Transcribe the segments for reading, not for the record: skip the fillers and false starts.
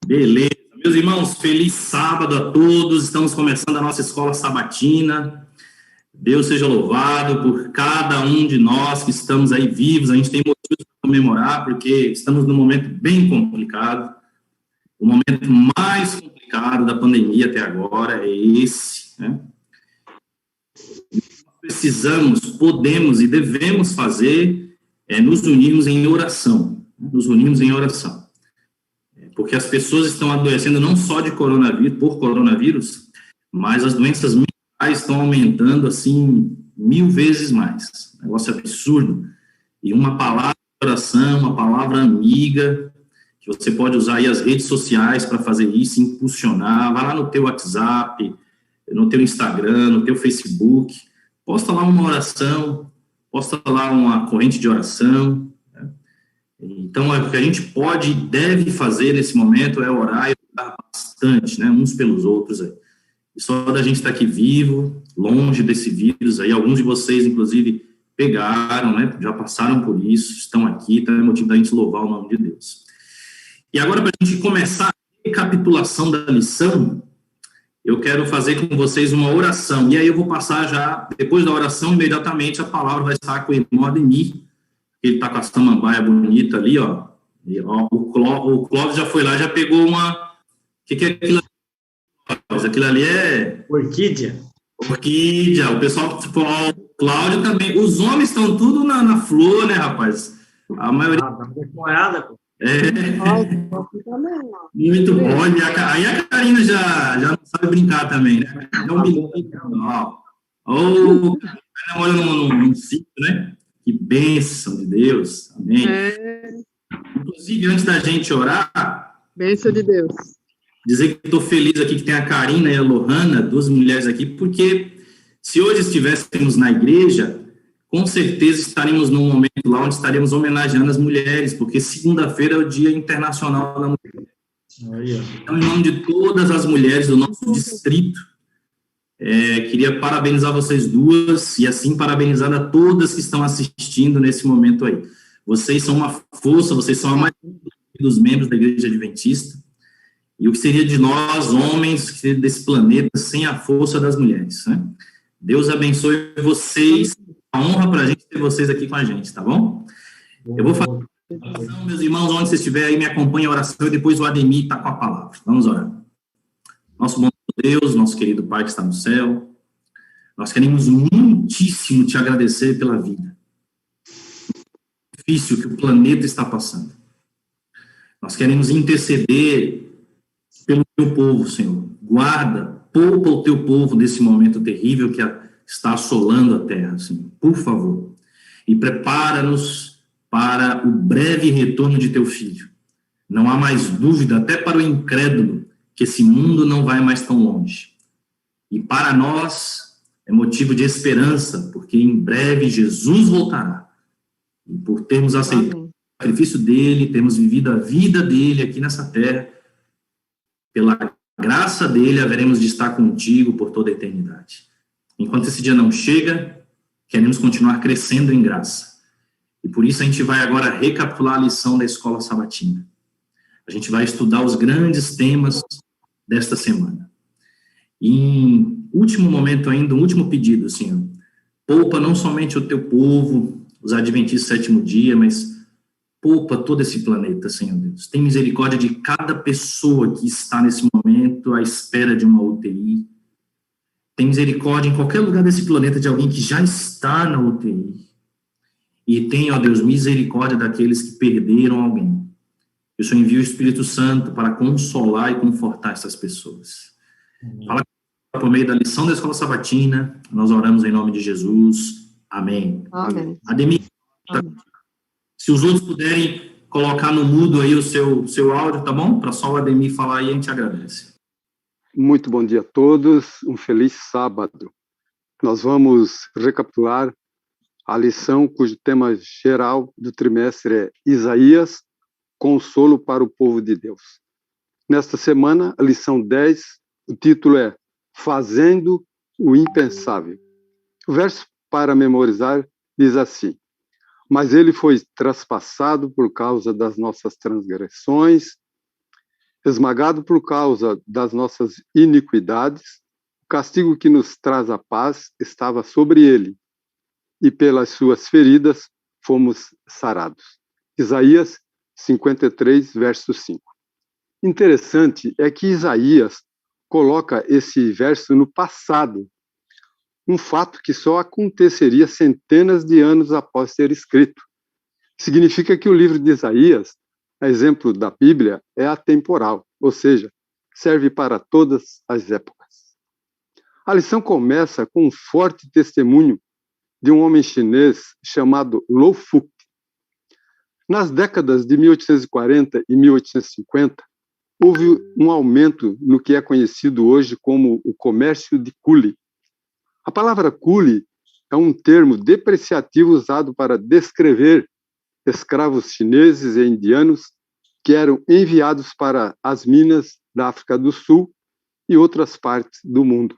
Beleza. Meus irmãos, feliz sábado a todos. Estamos começando a nossa escola sabatina. Deus seja louvado por cada um de nós que estamos aí vivos. A gente tem motivos para comemorar, porque estamos num momento bem complicado. O momento mais complicado da pandemia até agora é esse, né? Precisamos, podemos e devemos fazer nos unirmos em oração. Nos unirmos em oração. Porque as pessoas estão adoecendo não só de coronavírus, por coronavírus, mas as doenças mentais estão aumentando, assim, 1000 vezes mais. Negócio absurdo. E uma palavra de oração, uma palavra amiga, que você pode usar aí as redes sociais para fazer isso, impulsionar. Vai lá no teu WhatsApp, no teu Instagram, no teu Facebook, posta lá uma oração, posta lá uma corrente de oração. Então, o que a gente pode e deve fazer nesse momento é orar e orar bastante, né, uns pelos outros aí. E só da gente estar aqui vivo, longe desse vírus aí, alguns de vocês, inclusive, pegaram, né, já passaram por isso, estão aqui, então é motivo da gente louvar o nome de Deus. E agora, para a gente começar a recapitulação da lição, eu quero fazer com vocês uma oração, e aí eu vou passar já, depois da oração, imediatamente a palavra vai estar com o irmão Ademir. Ele está com a samambaia bonita ali, ó. E, ó, o Clóvis já foi lá, já pegou uma... O que é aquilo ali? Aquilo ali é... Orquídea. Orquídea. O pessoal, tipo, ó, o Cláudio também. Os homens estão tudo na flor, né, rapaz? A maioria... Tá decorada, pô. Muito bom. Aí a Karina já não sabe brincar também, né? Então, olha num sítio, né? Que bênção de Deus, amém. Inclusive, antes da gente orar... Bênção de Deus. Dizer que estou feliz aqui que tem a Karina e a Lohana, duas mulheres aqui, porque se hoje estivéssemos na igreja, com certeza estaremos num momento lá onde estaremos homenageando as mulheres, porque segunda-feira é o Dia Internacional da Mulher. Então, em nome de todas as mulheres do nosso distrito, queria parabenizar vocês duas e assim parabenizar a todas que estão assistindo nesse momento aí. Vocês são uma força, vocês são a maioria dos membros da Igreja Adventista, e o que seria de nós, homens, desse planeta, sem a força das mulheres, né? Deus abençoe vocês, a honra para a gente ter vocês aqui com a gente, tá bom? Eu vou fazer a oração, meus irmãos, onde vocês estiverem aí, me acompanhem a oração, e depois o Ademir está com a palavra. Vamos orar. Nosso bom Deus, nosso querido Pai que está no céu, nós queremos muitíssimo te agradecer pela vida. Difícil que o planeta está passando. Nós queremos interceder pelo teu povo, Senhor. Guarda, poupa o teu povo desse momento terrível que está assolando a terra, Senhor. Por favor. E prepara-nos para o breve retorno de teu filho. Não há mais dúvida, até para o incrédulo, que esse mundo não vai mais tão longe. E para nós é motivo de esperança, porque em breve Jesus voltará. E por termos aceitado o sacrifício dele, termos vivido a vida dele aqui nessa terra, pela graça dele, haveremos de estar contigo por toda a eternidade. Enquanto esse dia não chega, queremos continuar crescendo em graça. E por isso a gente vai agora recapitular a lição da escola sabatina. A gente vai estudar os grandes temas desta semana. E em último momento ainda, um último pedido, Senhor. Poupa não somente o teu povo, os adventistas do sétimo dia, mas poupa todo esse planeta, Senhor Deus. Tem misericórdia de cada pessoa que está nesse momento à espera de uma UTI. Tem misericórdia em qualquer lugar desse planeta de alguém que já está na UTI. E tem, ó Deus, misericórdia daqueles que perderam alguém. Eu só envio o Espírito Santo para consolar e confortar essas pessoas. Fala por meio da lição da escola sabatina, nós oramos em nome de Jesus. Amém. Amém. Ademir, se os outros puderem colocar no mudo aí o seu áudio, tá bom? Para só o Ademir falar aí, a gente agradece. Muito bom dia a todos, um feliz sábado. Nós vamos recapitular a lição cujo tema geral do trimestre é Isaías, consolo para o povo de Deus. Nesta semana, a lição 10, o título é Fazendo o Impensável. O verso para memorizar diz assim: mas ele foi traspassado por causa das nossas transgressões, Esmagado por causa das nossas iniquidades, o castigo que nos traz a paz estava sobre ele, e pelas suas feridas fomos sarados. Isaías 53, verso 5. Interessante é que Isaías coloca esse verso no passado, um fato que só aconteceria centenas de anos após ser escrito. Significa que o livro de Isaías, a exemplo da Bíblia, é atemporal, ou seja, serve para todas as épocas. A lição começa com um forte testemunho de um homem chinês chamado Lo Fu. Nas décadas de 1840 e 1850, houve um aumento no que é conhecido hoje como o comércio de cule. A palavra cule é um termo depreciativo usado para descrever escravos chineses e indianos que eram enviados para as minas da África do Sul e outras partes do mundo.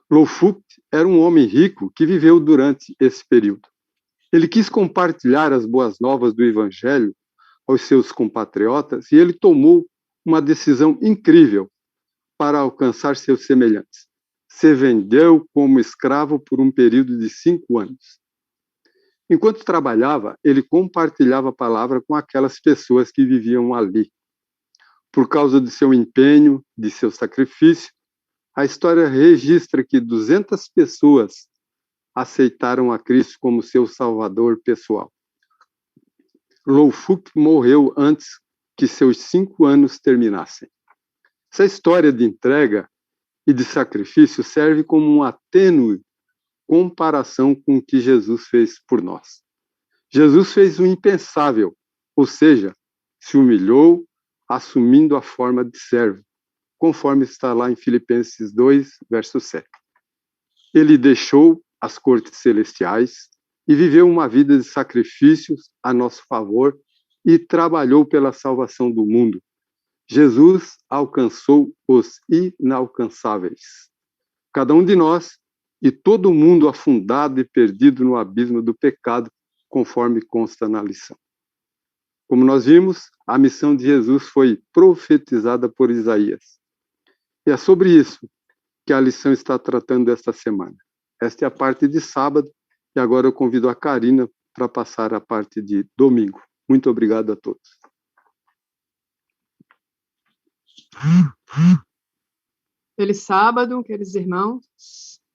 Lo Fu era um homem rico que viveu durante esse período. Ele quis compartilhar as boas novas do Evangelho aos seus compatriotas e ele tomou uma decisão incrível para alcançar seus semelhantes. Se vendeu como escravo por um período de 5 anos. Enquanto trabalhava, ele compartilhava a palavra com aquelas pessoas que viviam ali. Por causa de seu empenho, de seu sacrifício, a história registra que 200 pessoas aceitaram a Cristo como seu salvador pessoal. Lo Fu morreu antes que seus 5 anos terminassem. Essa história de entrega e de sacrifício serve como uma tênue comparação com o que Jesus fez por nós. Jesus fez o impensável, ou seja, se humilhou, assumindo a forma de servo, conforme está lá em Filipenses 2, verso 7. Ele deixou as cortes celestiais e viveu uma vida de sacrifícios a nosso favor e trabalhou pela salvação do mundo. Jesus alcançou os inalcançáveis. Cada um de nós e todo mundo afundado e perdido no abismo do pecado, conforme consta na lição. Como nós vimos, a missão de Jesus foi profetizada por Isaías. E é sobre isso que a lição está tratando esta semana. Esta é a parte de sábado, e agora eu convido a Karina para passar a parte de domingo. Muito obrigado a todos. Feliz sábado, queridos irmãos.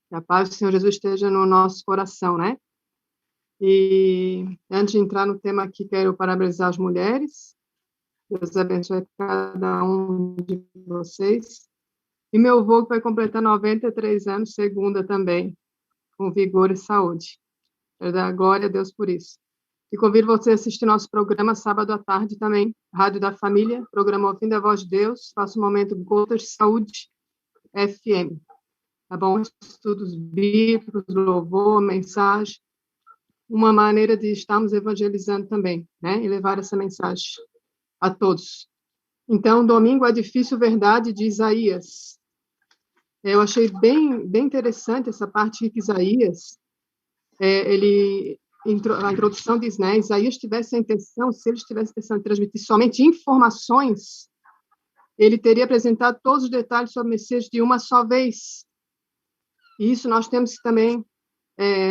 Que a paz do Senhor Jesus esteja no nosso coração, né? E antes de entrar no tema aqui, quero parabenizar as mulheres. Deus abençoe cada um de vocês. E meu avô, que vai completar 93 anos, segunda também, com vigor e saúde. Quero dar glória a Deus por isso. E convido você a assistir nosso programa sábado à tarde também, Rádio da Família, programa Ouvindo a Voz de Deus, faça um momento Gotas de Saúde FM. Tá bom? Estudos bíblicos, louvor, mensagem, uma maneira de estarmos evangelizando também, né? E levar essa mensagem a todos. Então, domingo é difícil, verdade, de Isaías. Eu achei bem interessante essa parte que Isaías, a introdução diz, né? Isaías tivesse a intenção, se ele tivesse a intenção de transmitir somente informações, ele teria apresentado todos os detalhes sobre o Messias de uma só vez. E isso nós temos que também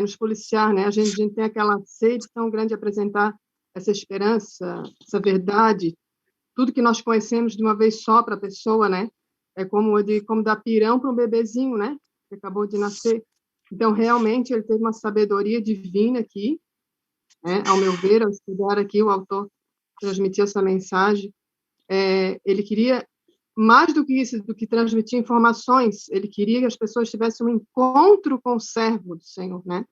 nos policiar, né? A gente tem aquela sede tão grande de apresentar essa esperança, essa verdade, tudo que nós conhecemos de uma vez só para a pessoa, né? É como dar pirão para um bebezinho, né? Que acabou de nascer. Então, realmente, ele teve uma sabedoria divina aqui, né? Ao meu ver, ao estudar aqui, o autor transmitiu essa mensagem. Ele queria, mais do que isso, do que transmitir informações, ele queria que as pessoas tivessem um encontro com o servo do Senhor, né?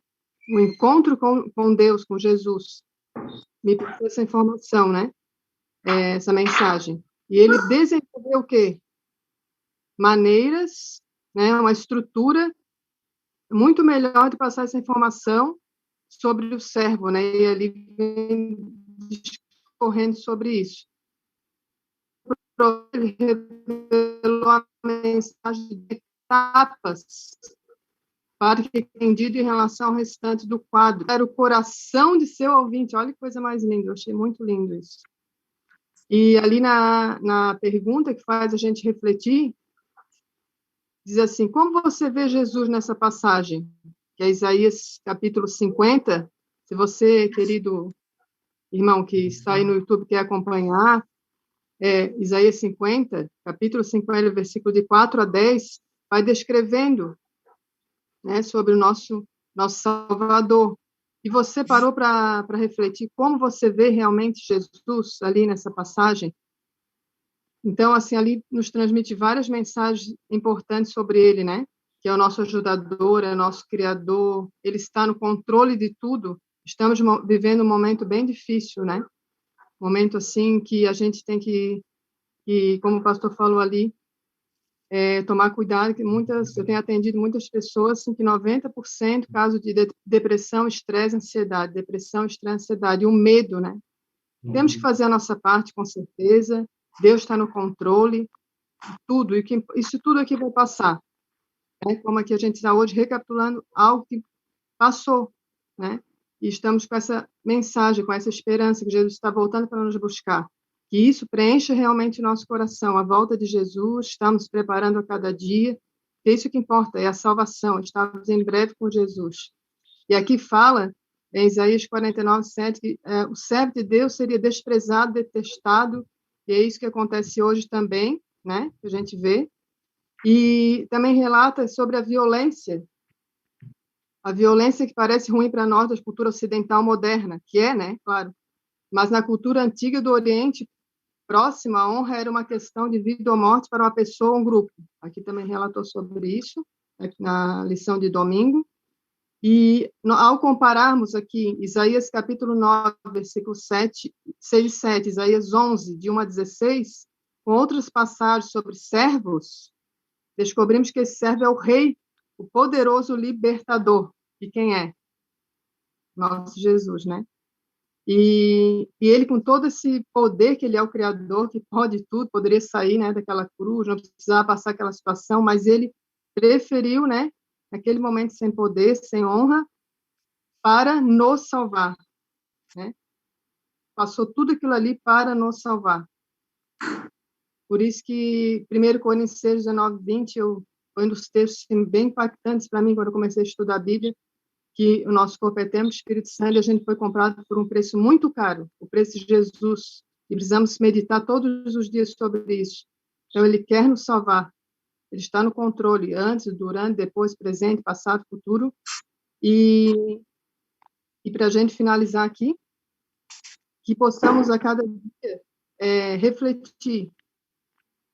Um encontro com Deus, com Jesus. Me passou essa informação, né? Essa mensagem. E ele desenvolveu o quê? Maneiras, né? Uma estrutura muito melhor de passar essa informação sobre o servo, né? E ali vem discorrendo sobre isso. Ele revelou a mensagem de etapas para que entendido em relação ao restante do quadro. Era o coração de seu ouvinte. Olha que coisa mais linda, eu achei muito lindo isso. E ali na pergunta que faz a gente refletir, diz assim, como você vê Jesus nessa passagem? Que é Isaías capítulo 50. Se você, querido irmão que está aí no YouTube, quer acompanhar, Isaías 50, capítulo 50, versículo de 4 a 10, vai descrevendo, né, sobre o nosso Salvador. E você parou para refletir como você vê realmente Jesus ali nessa passagem? Então, assim, ali nos transmite várias mensagens importantes sobre ele, né? Que é o nosso ajudador, é o nosso criador, ele está no controle de tudo. Estamos vivendo um momento bem difícil, né? Momento, assim, que a gente tem que como o pastor falou ali, tomar cuidado, que eu tenho atendido muitas pessoas, assim, que 90% caso de depressão, estresse, ansiedade, e o medo, né? Temos que fazer a nossa parte, com certeza. Deus está no controle de tudo, e isso tudo aqui vai passar. Né? Como aqui a gente está hoje recapitulando algo que passou, né? E estamos com essa mensagem, com essa esperança que Jesus está voltando para nos buscar. Que isso preencha realmente o nosso coração, a volta de Jesus, estamos preparando a cada dia, é isso que importa, é a salvação, estamos em breve com Jesus. E aqui fala, em Isaías 49, 7, que o servo de Deus seria desprezado, detestado, e é isso que acontece hoje também, né, que a gente vê. E também relata sobre a violência que parece ruim para nós, da cultura ocidental moderna, que é, né, claro, mas na cultura antiga do Oriente Próximo, a honra era uma questão de vida ou morte para uma pessoa ou um grupo. Aqui também relatou sobre isso, na lição de domingo. E, ao compararmos aqui Isaías capítulo 9, versículo 6 e 7, Isaías 11, de 1 a 16, com outras passagens sobre servos, descobrimos que esse servo é o rei, o poderoso libertador. E quem é? Nosso Jesus, né? E ele, com todo esse poder, que ele é o Criador, que pode tudo, poderia sair, né, daquela cruz, não precisava passar aquela situação, mas ele preferiu, né, naquele momento sem poder, sem honra, para nos salvar, né? Passou tudo aquilo ali para nos salvar. Por isso que 1 Coríntios 6, 19, 20, foi um dos textos bem impactantes para mim, quando eu comecei a estudar a Bíblia, que o nosso corpo é templo do Espírito Santo, e a gente foi comprado por um preço muito caro, o preço de Jesus, e precisamos meditar todos os dias sobre isso. Então, ele quer nos salvar, ele está no controle, antes, durante, depois, presente, passado, futuro, e para a gente finalizar aqui, que possamos a cada dia refletir.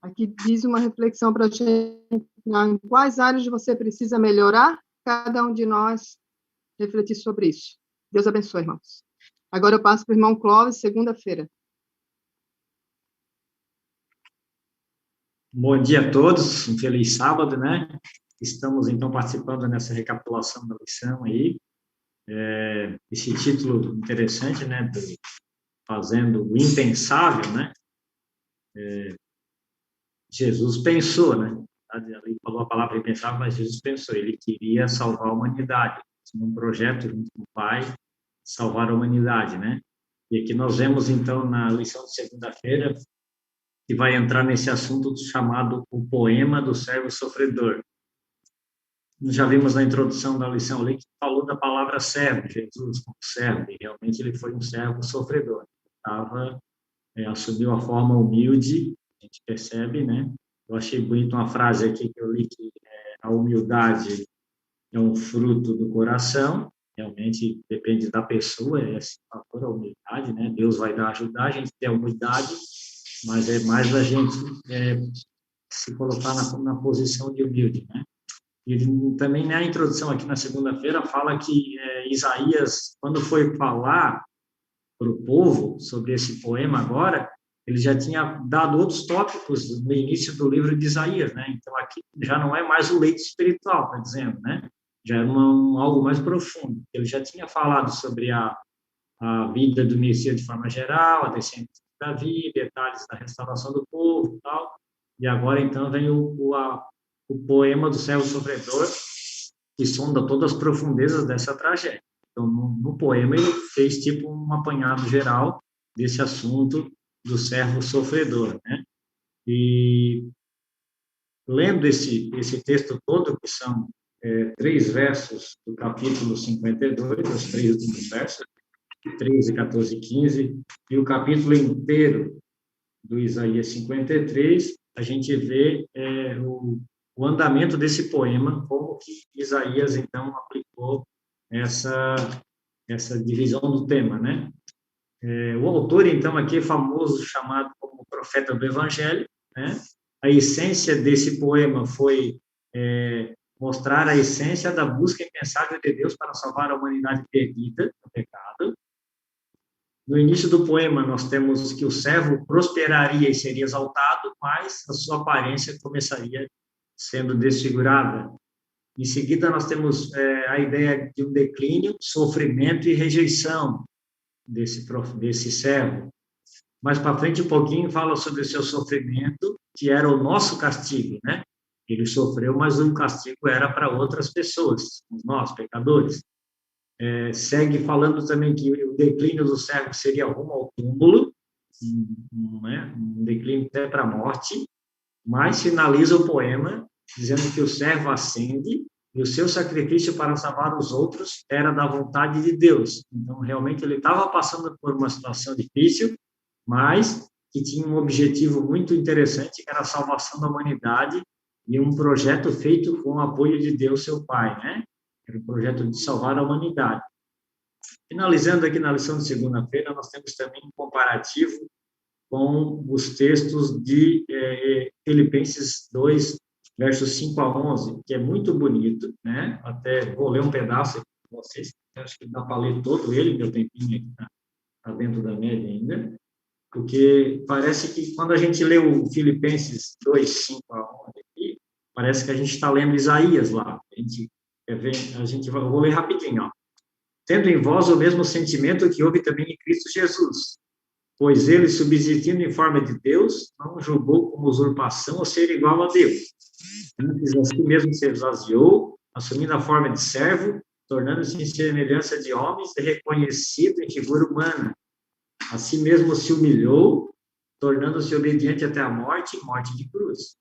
Aqui diz uma reflexão para a gente, em quais áreas você precisa melhorar, cada um de nós refletir sobre isso. Deus abençoe, irmãos. Agora eu passo para o irmão Clóvis, segunda-feira. Bom dia a todos, um feliz sábado, né? Estamos, então, participando nessa recapitulação da lição aí. Esse título interessante, né? Fazendo o impensável, né? Jesus pensou, né? Ali falou a palavra impensável, mas Jesus pensou, ele queria salvar a humanidade. Um projeto junto com o Pai, salvar a humanidade, né? E aqui nós vemos, então, na lição de segunda-feira, que vai entrar nesse assunto chamado o poema do servo sofredor. Já vimos na introdução da lição ali que falou da palavra servo, Jesus como servo, e realmente ele foi um servo sofredor. Assumiu a forma humilde, a gente percebe, né? Eu achei bonito uma frase aqui que eu li, que a humildade é um fruto do coração, realmente depende da pessoa, esse fator, a humildade, né? Deus vai ajudar a gente a ter a humildade, mas é mais a gente se colocar na posição de humilde, né? E também na introdução aqui na segunda-feira fala que Isaías, quando foi falar para o povo sobre esse poema agora, ele já tinha dado outros tópicos no início do livro de Isaías, né? Então aqui já não é mais o leite espiritual, está dizendo, né? Já é algo mais profundo. Ele já tinha falado sobre a vida do Messias de forma geral, a descendência de Davi, detalhes da restauração do povo e tal. E agora, então, vem o poema do servo sofredor, que sonda todas as profundezas dessa tragédia. Então, no poema, ele fez tipo um apanhado geral desse assunto do servo sofredor, né? E lendo esse texto todo, que são 3 versos do capítulo 52, os 3 últimos versos, 13, 14 e 15, e o capítulo inteiro do Isaías 53, a gente vê o andamento desse poema, como que Isaías, então, aplicou essa divisão do tema, né? O autor, então, aqui é famoso, chamado como profeta do Evangelho, né? A essência desse poema foi mostrar a essência da busca incansável de Deus para salvar a humanidade perdida do pecado. No início do poema, nós temos que o servo prosperaria e seria exaltado, mas a sua aparência começaria sendo desfigurada. Em seguida, nós temos a ideia de um declínio, sofrimento e rejeição desse servo. Mais para frente, um pouquinho, fala sobre o seu sofrimento, que era o nosso castigo, né? Ele sofreu, mas o castigo era para outras pessoas, nós, pecadores. Segue falando também que o declínio do servo seria rumo ao túmulo, um declínio até para a morte, mas finaliza o poema dizendo que o servo ascende e o seu sacrifício para salvar os outros era da vontade de Deus. Então, realmente, ele estava passando por uma situação difícil, mas que tinha um objetivo muito interessante, que era a salvação da humanidade e um projeto feito com o apoio de Deus, seu Pai, né? Era um projeto de salvar a humanidade. Finalizando aqui na lição de segunda-feira, nós temos também um comparativo com os textos de Filipenses 2, versos 5 a 11, que é muito bonito, né? Até vou ler um pedaço aqui para vocês, acho que dá para ler todo ele, meu tempinho aqui está dentro da média ainda, porque parece que quando a gente lê o Filipenses 2, 5 a 11 aqui, parece que a gente está lendo Isaías lá. Eu vou ler rapidinho, ó. Tendo em vós o mesmo sentimento que houve também em Cristo Jesus, pois ele, subsistindo em forma de Deus, não julgou como usurpação ou ser igual a Deus. Antes, a si mesmo se esvaziou, assumindo a forma de servo, tornando-se em semelhança de homens e reconhecido em figura humana. A si mesmo se humilhou, tornando-se obediente até a morte de cruz.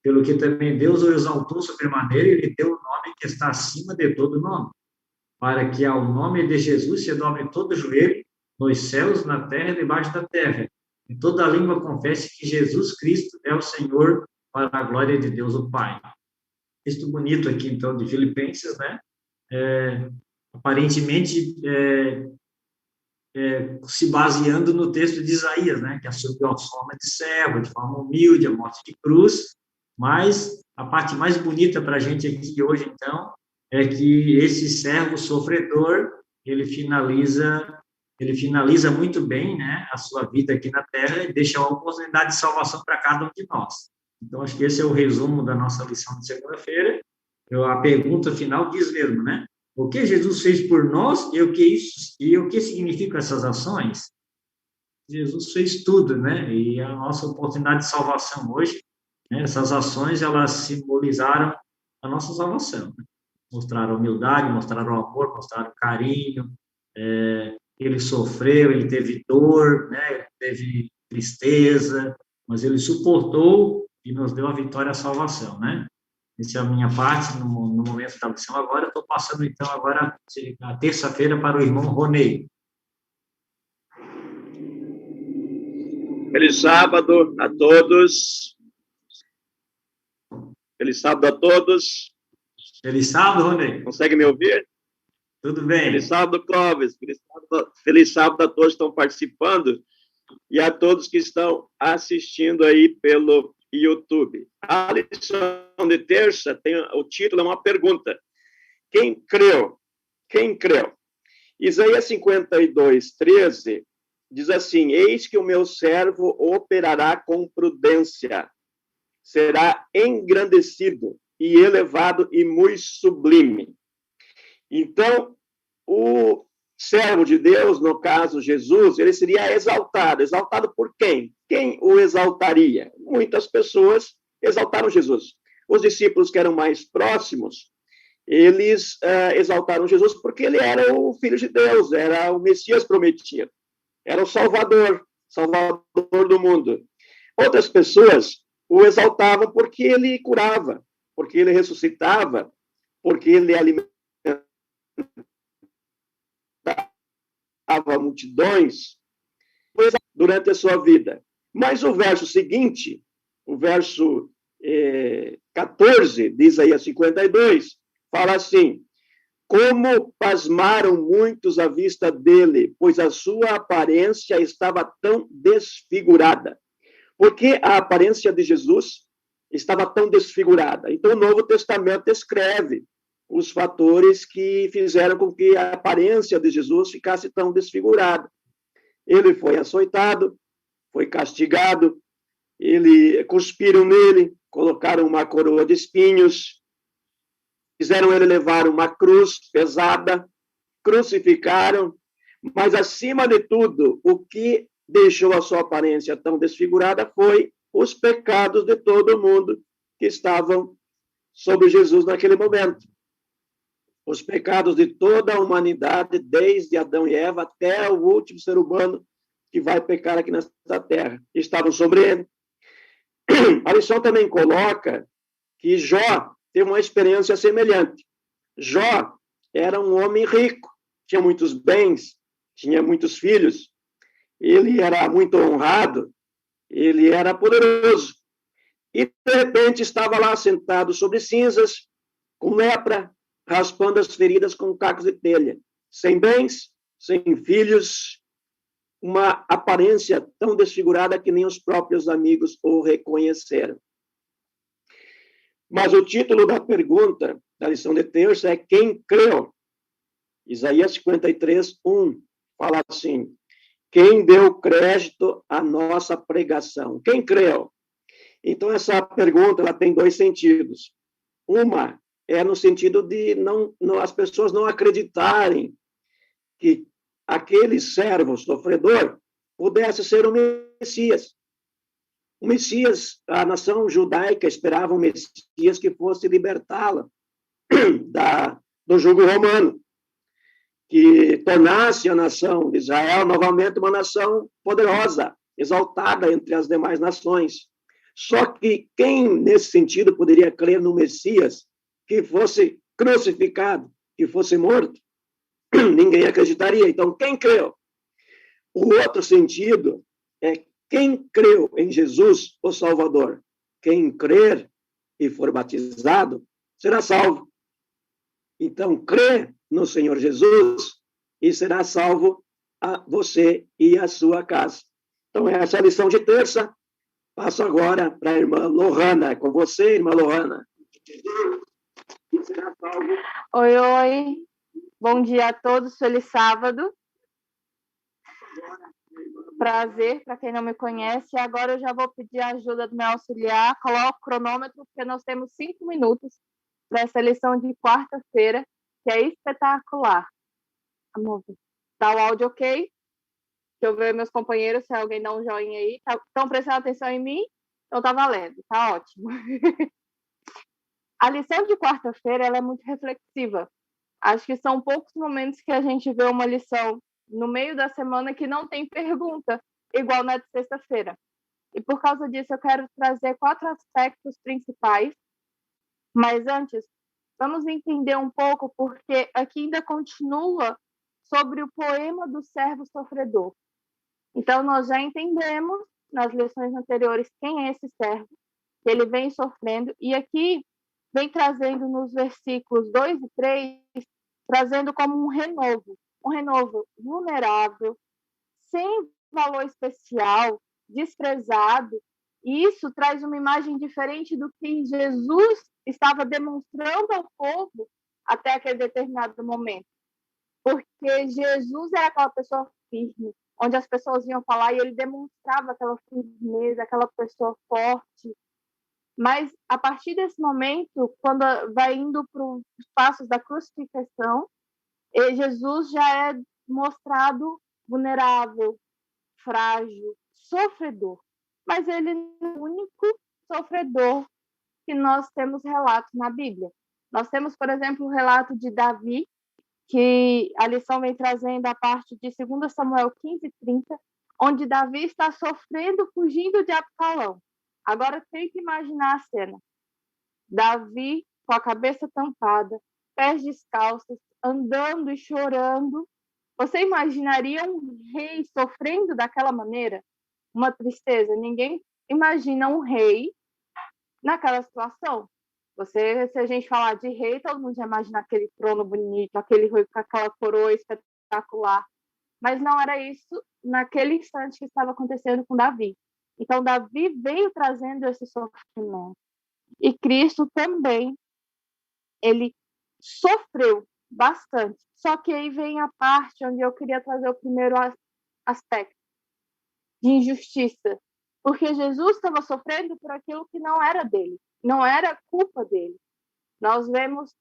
Pelo que também Deus o exaltou sobremaneira e lhe deu o nome que está acima de todo nome, para que ao nome de Jesus se dobre todo o joelho, nos céus, na terra e debaixo da terra, e toda a língua confesse que Jesus Cristo é o Senhor, para a glória de Deus o Pai. Texto bonito aqui, então, de Filipenses, né? Aparentemente, se baseando no texto de Isaías, né? Que assumiu a forma de servo, de forma humilde, a morte de cruz, mas a parte mais bonita para a gente aqui hoje, então, é que esse servo sofredor, ele finaliza muito bem, né, a sua vida aqui na Terra e deixa uma oportunidade de salvação para cada um de nós. Então, acho que esse é o resumo da nossa lição de segunda-feira. A pergunta final diz mesmo, né? O que Jesus fez por nós e o que significam essas ações? Jesus fez tudo, né? E a nossa oportunidade de salvação hoje, né, essas ações, elas simbolizaram a nossa salvação, né? Mostraram humildade, mostraram amor, mostraram carinho. Ele sofreu, ele teve dor, né? Ele teve tristeza, mas ele suportou e nos deu a vitória e a salvação, né? Essa é a minha parte no momento da lição. Agora, estou passando, então, agora a terça-feira para o irmão Ronei. Feliz sábado a todos. Feliz sábado a todos. Feliz sábado, Ronei. Consegue me ouvir? Tudo bem. Feliz sábado, Clóvis. Feliz sábado a todos que estão participando e a todos que estão assistindo aí pelo YouTube. A lição de terça o título é uma pergunta. Quem creu? Quem creu? Isaías 52, 13 diz assim: eis que o meu servo operará com prudência, será engrandecido e elevado e muito sublime. Então, o servo de Deus, no caso Jesus, ele seria exaltado. Exaltado por quem? Quem o exaltaria? Muitas pessoas exaltaram Jesus. Os discípulos que eram mais próximos, eles exaltaram Jesus porque ele era o Filho de Deus, era o Messias prometido, era o Salvador. Salvador do mundo. Outras pessoas o exaltavam porque ele curava, porque ele ressuscitava, porque ele alimentava multidões durante a sua vida. Mas o verso seguinte, o verso 14 de Isaías 52, fala assim: como pasmaram muitos à vista dele, pois a sua aparência estava tão desfigurada. Porque a aparência de Jesus estava tão desfigurada. Então, o Novo Testamento descreve os fatores que fizeram com que a aparência de Jesus ficasse tão desfigurada. Ele foi açoitado, foi castigado, cuspiram nele, colocaram uma coroa de espinhos, fizeram ele levar uma cruz pesada, crucificaram, mas, acima de tudo, o que deixou a sua aparência tão desfigurada foi os pecados de todo mundo que estavam sobre Jesus naquele momento. Os pecados de toda a humanidade, desde Adão e Eva até o último ser humano que vai pecar aqui nesta terra, estavam sobre ele. A lição também coloca que Jó teve uma experiência semelhante. Jó era um homem rico, tinha muitos bens, tinha muitos filhos, ele era muito honrado, ele era poderoso. E, de repente, estava lá sentado sobre cinzas, com lepra, raspando as feridas com cacos de telha, sem bens, sem filhos, uma aparência tão desfigurada que nem os próprios amigos o reconheceram. Mas o título da pergunta da lição de terça é: quem creu? Isaías 53, 1, fala assim: quem deu crédito à nossa pregação? Quem creu? Então, essa pergunta ela tem dois sentidos. Uma é no sentido de as pessoas não acreditarem que aquele servo sofredor pudesse ser o Messias. O Messias, a nação judaica esperava um Messias que fosse libertá-la do jugo romano, que tornasse a nação de Israel novamente uma nação poderosa, exaltada entre as demais nações. Só que quem, nesse sentido, poderia crer no Messias que fosse crucificado, que fosse morto? Ninguém acreditaria. Então, quem creu? O outro sentido é quem creu em Jesus, o Salvador. Quem crer e for batizado será salvo. Então, crê no Senhor Jesus e será salvo a você e a sua casa. Então, essa é a lição de terça. Passo agora para a irmã Lohana. É com você, irmã Lohana. Oi, oi. Bom dia a todos. Feliz sábado. Prazer, para quem não me conhece. Agora eu já vou pedir a ajuda do meu auxiliar. Coloco o cronômetro, porque nós temos 5 minutos para essa lição de quarta-feira, que é espetacular. Vamos ver. Tá o áudio ok? Deixa eu ver meus companheiros, se alguém dá um joinha aí. Estão prestando atenção em mim? Então tá valendo, tá ótimo. A lição de quarta-feira ela é muito reflexiva. Acho que são poucos momentos que a gente vê uma lição no meio da semana que não tem pergunta, igual na de sexta-feira. E por causa disso eu quero trazer 4 aspectos principais. Mas antes, vamos entender um pouco, porque aqui ainda continua sobre o poema do servo sofredor. Então, nós já entendemos nas lições anteriores quem é esse servo, que ele vem sofrendo, e aqui vem trazendo nos versículos 2 e 3, trazendo como um renovo vulnerável, sem valor especial, desprezado, e isso traz uma imagem diferente do que Jesus estava demonstrando ao povo até aquele determinado momento. Porque Jesus era aquela pessoa firme, onde as pessoas iam falar e ele demonstrava aquela firmeza, aquela pessoa forte. Mas, a partir desse momento, quando vai indo para os passos da crucificação, Jesus já é mostrado vulnerável, frágil, sofredor. Mas ele não é o único sofredor que nós temos relatos na Bíblia. Nós temos, por exemplo, o relato de Davi, que a lição vem trazendo a parte de 2 Samuel 15:30, onde Davi está sofrendo, fugindo de Absalão. Agora tem que imaginar a cena. Davi com a cabeça tampada, pés descalços, andando e chorando. Você imaginaria um rei sofrendo daquela maneira? Uma tristeza. Ninguém imagina um rei naquela situação. Se a gente falar de rei, todo mundo já imagina aquele trono bonito, aquele rei com aquela coroa espetacular. Mas não era isso naquele instante que estava acontecendo com Davi. Então, Davi veio trazendo esse sofrimento. E Cristo também, ele sofreu bastante. Só que aí vem a parte onde eu queria trazer o primeiro aspecto de injustiça. Porque Jesus estava sofrendo por aquilo que não era dele, não era culpa dele. Nós vemos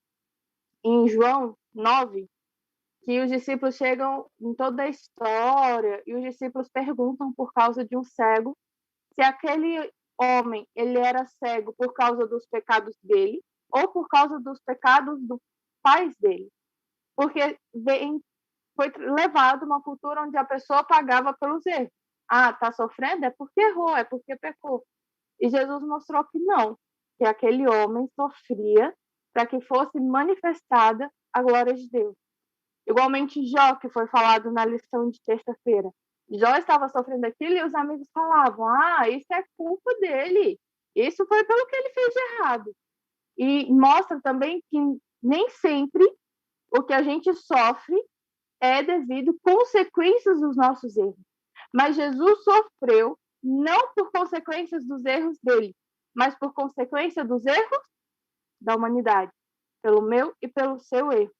em João 9 que os discípulos chegam em toda a história e os discípulos perguntam por causa de um cego se aquele homem ele era cego por causa dos pecados dele ou por causa dos pecados dos pais dele. Porque foi levado uma cultura onde a pessoa pagava pelos erros. Ah, está sofrendo? É porque errou, é porque pecou. E Jesus mostrou que não, que aquele homem sofria para que fosse manifestada a glória de Deus. Igualmente Jó, que foi falado na lição de terça-feira. Jó estava sofrendo aquilo e os amigos falavam, isso é culpa dele, isso foi pelo que ele fez de errado. E mostra também que nem sempre o que a gente sofre é devido a consequências dos nossos erros. Mas Jesus sofreu não por consequências dos erros dele, mas por consequência dos erros da humanidade, pelo meu e pelo seu erro.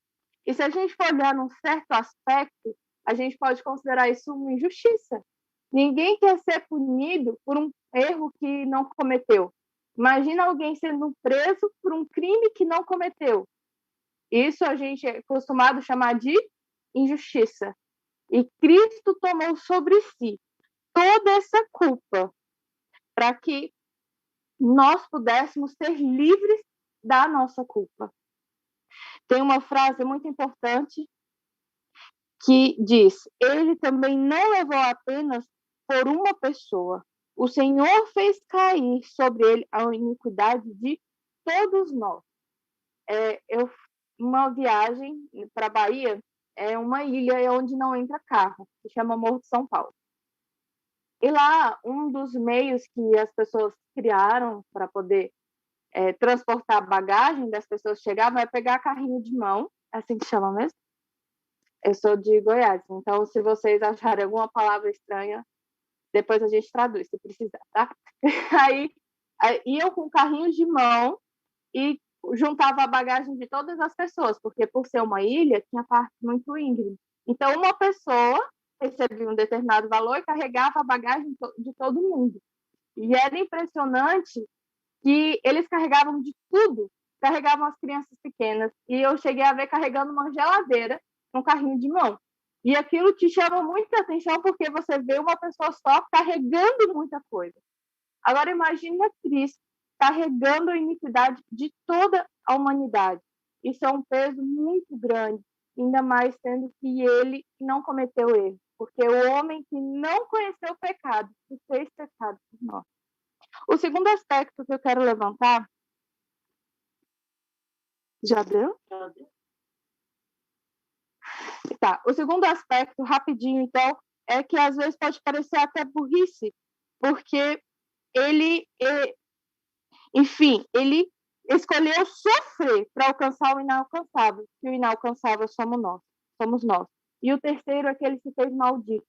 E se a gente for olhar num certo aspecto, a gente pode considerar isso uma injustiça. Ninguém quer ser punido por um erro que não cometeu. Imagina alguém sendo preso por um crime que não cometeu. Isso a gente é acostumado a chamar de injustiça. E Cristo tomou sobre si toda essa culpa para que nós pudéssemos ser livres da nossa culpa. Tem uma frase muito importante que diz: ele também não levou apenas por uma pessoa. O Senhor fez cair sobre ele a iniquidade de todos nós. Uma viagem para a Bahia é uma ilha onde não entra carro, que chama Morro de São Paulo. E lá, um dos meios que as pessoas criaram para poder transportar a bagagem das pessoas que chegavam é pegar carrinho de mão, é assim que chama mesmo? Eu sou de Goiás, então se vocês acharem alguma palavra estranha, depois a gente traduz, se precisar, tá? Aí iam com carrinhos de mão e juntava a bagagem de todas as pessoas, porque por ser uma ilha, tinha parte muito íngreme. Então, uma pessoa recebia um determinado valor e carregava a bagagem de todo mundo. E era impressionante que eles carregavam de tudo, carregavam as crianças pequenas. E eu cheguei a ver carregando uma geladeira num carrinho de mão. E aquilo te chama muita atenção porque você vê uma pessoa só carregando muita coisa. Agora, imagina Cristo carregando a iniquidade de toda a humanidade. Isso é um peso muito grande, ainda mais sendo que ele não cometeu erro, porque o homem que não conheceu o pecado, que fez pecado por nós. O segundo aspecto que eu quero levantar... Já deu? Já deu. Tá. O segundo aspecto, rapidinho, então, é que às vezes pode parecer até burrice, porque ele escolheu sofrer para alcançar o inalcançável, e o inalcançável somos nós. E o terceiro é que ele se fez maldito.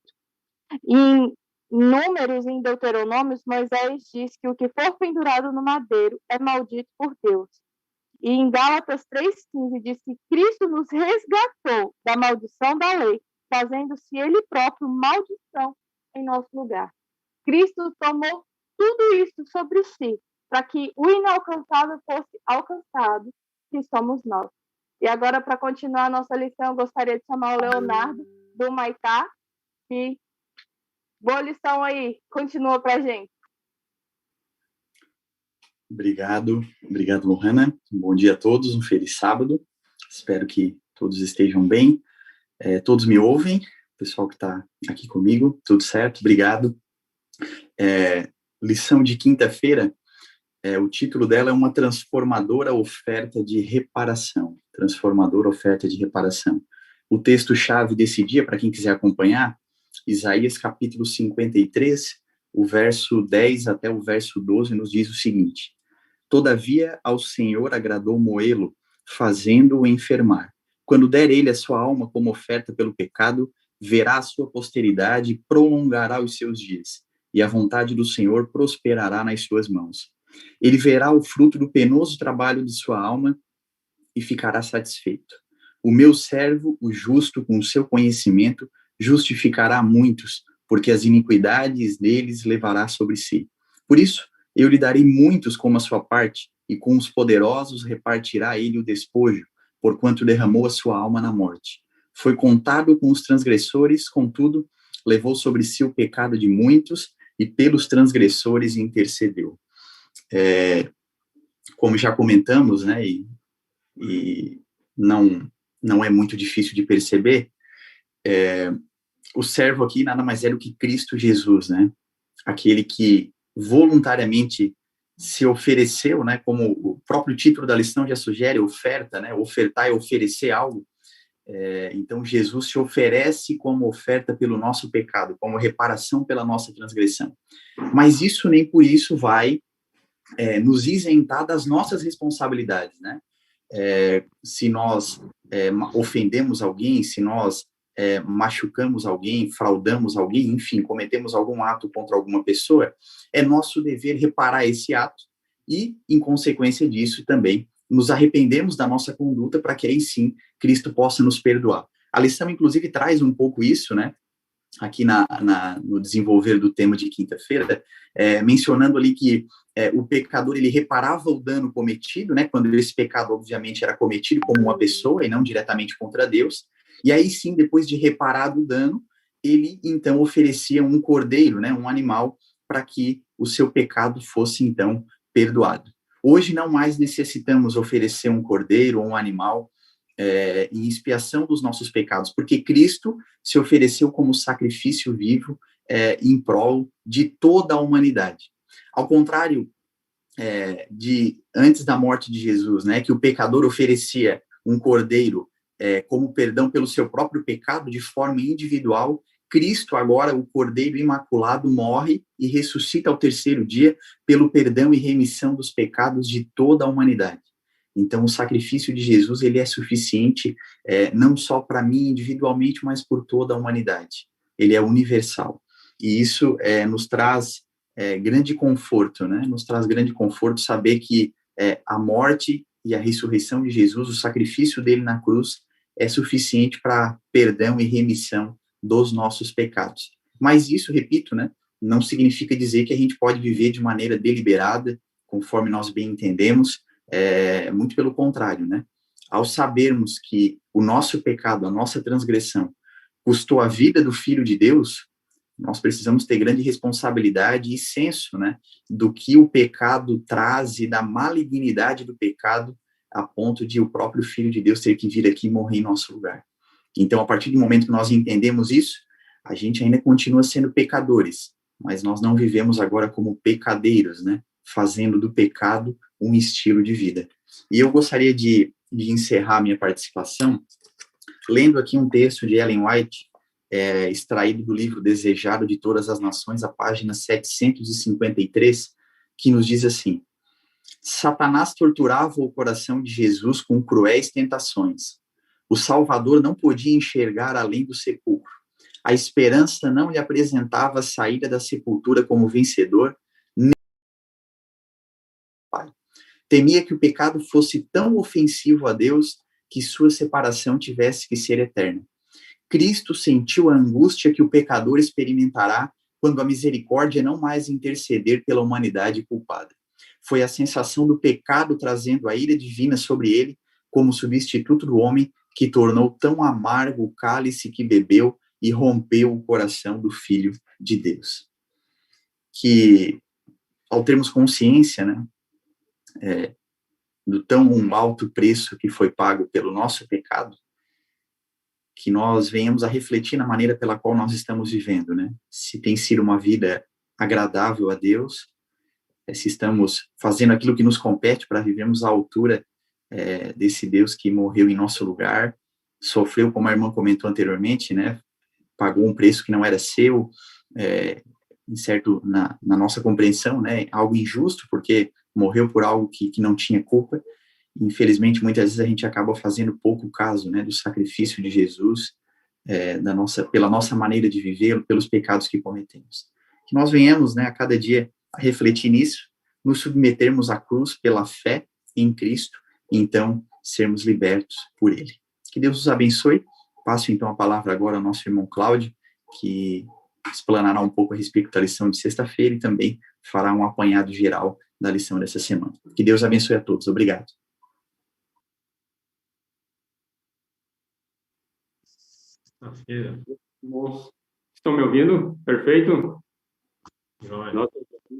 Em Números, em Deuteronômios, Moisés diz que o que for pendurado no madeiro é maldito por Deus. E em Gálatas 3,15 diz que Cristo nos resgatou da maldição da lei, fazendo-se ele próprio maldição em nosso lugar. Cristo tomou tudo isso sobre si, para que o inalcançável fosse alcançado, que somos nós. E agora, para continuar a nossa lição, eu gostaria de chamar o Leonardo, do Maitá, que boa lição aí, continua para a gente. Obrigado, Lohana. Bom dia a todos, um feliz sábado. Espero que todos estejam bem. Todos me ouvem? pessoal que está aqui comigo, tudo certo? Obrigado. Lição de quinta-feira, o título dela é uma transformadora oferta de reparação. Transformadora oferta de reparação. O texto-chave desse dia, para quem quiser acompanhar, Isaías capítulo 53, o verso 10 até o verso 12, nos diz o seguinte: Todavia ao Senhor agradou moê-lo, fazendo-o enfermar. Quando der ele a sua alma como oferta pelo pecado, verá a sua posteridade e prolongará os seus dias, e a vontade do Senhor prosperará nas suas mãos. Ele verá o fruto do penoso trabalho de sua alma e ficará satisfeito. O meu servo, o justo, com o seu conhecimento, justificará muitos, porque as iniquidades deles levará sobre si. Por isso, eu lhe darei muitos como a sua parte, e com os poderosos repartirá ele o despojo, porquanto derramou a sua alma na morte. Foi contado com os transgressores, contudo, levou sobre si o pecado de muitos, e pelos transgressores intercedeu. Como já comentamos, né, e não é muito difícil de perceber, o servo aqui nada mais é do que Cristo Jesus, né? Aquele que voluntariamente se ofereceu, né? Como o próprio título da lição já sugere, oferta, né? Ofertar é oferecer algo. Então, Jesus se oferece como oferta pelo nosso pecado, como reparação pela nossa transgressão. Mas isso nem por isso vai nos isentar das nossas responsabilidades, né? Se nós ofendemos alguém, se nós machucamos alguém, fraudamos alguém, enfim, cometemos algum ato contra alguma pessoa, é nosso dever reparar esse ato e, em consequência disso, também nos arrependemos da nossa conduta para que aí sim Cristo possa nos perdoar. A lição, inclusive, traz um pouco isso, né? Aqui no desenvolver do tema de quinta-feira, mencionando ali que o pecador, ele reparava o dano cometido, né, quando esse pecado, obviamente, era cometido como uma pessoa e não diretamente contra Deus, e aí sim, depois de reparado o dano, ele, então, oferecia um cordeiro, né, um animal, para que o seu pecado fosse, então, perdoado. Hoje, não mais necessitamos oferecer um cordeiro ou um animal em expiação dos nossos pecados, porque Cristo se ofereceu como sacrifício vivo em prol de toda a humanidade. Ao contrário de antes da morte de Jesus, né, que o pecador oferecia um cordeiro como perdão pelo seu próprio pecado de forma individual, Cristo agora, o Cordeiro Imaculado, morre e ressuscita ao terceiro dia pelo perdão e remissão dos pecados de toda a humanidade. Então, o sacrifício de Jesus, ele é suficiente não só para mim individualmente, mas por toda a humanidade. Ele é universal. E isso nos traz grande conforto, né? Nos traz grande conforto saber que a morte e a ressurreição de Jesus, o sacrifício dele na cruz, é suficiente para perdão e remissão dos nossos pecados. Mas isso, repito, né, não significa dizer que a gente pode viver de maneira deliberada, conforme nós bem entendemos, muito pelo contrário, né? Ao sabermos que o nosso pecado, a nossa transgressão, custou a vida do Filho de Deus, nós precisamos ter grande responsabilidade e senso, né, do que o pecado traz e da malignidade do pecado, a ponto de o próprio Filho de Deus ter que vir aqui e morrer em nosso lugar. Então, a partir do momento que nós entendemos isso, a gente ainda continua sendo pecadores, mas nós não vivemos agora como pecadeiros, né? Fazendo do pecado um estilo de vida. E eu gostaria de encerrar minha participação lendo aqui um texto de Ellen White, extraído do livro Desejado de Todas as Nações, a página 753, que nos diz assim: Satanás torturava o coração de Jesus com cruéis tentações. O Salvador não podia enxergar além do sepulcro. A esperança não lhe apresentava a saída da sepultura como vencedor, nem Pai. Temia que o pecado fosse tão ofensivo a Deus que sua separação tivesse que ser eterna. Cristo sentiu a angústia que o pecador experimentará quando a misericórdia não mais interceder pela humanidade culpada. Foi a sensação do pecado trazendo a ira divina sobre ele como substituto do homem que tornou tão amargo o cálice que bebeu e rompeu o coração do Filho de Deus. Que, ao termos consciência, né, do tão alto preço que foi pago pelo nosso pecado, que nós venhamos a refletir na maneira pela qual nós estamos vivendo, né? Se tem sido uma vida agradável a Deus, se estamos fazendo aquilo que nos compete para vivermos à altura desse Deus que morreu em nosso lugar, sofreu, como a irmã comentou anteriormente, né? Pagou um preço que não era seu, na nossa compreensão, né? Algo injusto, porque morreu por algo que não tinha culpa. Infelizmente, muitas vezes a gente acaba fazendo pouco caso, né, do sacrifício de Jesus, pela nossa maneira de viver, pelos pecados que cometemos. Que nós venhamos, né, a cada dia a refletir nisso, nos submetermos à cruz pela fé em Cristo, e então sermos libertos por Ele. Que Deus os abençoe. Passo então a palavra agora ao nosso irmão Cláudio, que explanará um pouco a respeito da lição de sexta-feira e também fará um apanhado geral da lição dessa semana. Que Deus abençoe a todos. Obrigado. Sexta-feira. Estão me ouvindo? Perfeito? Nossa,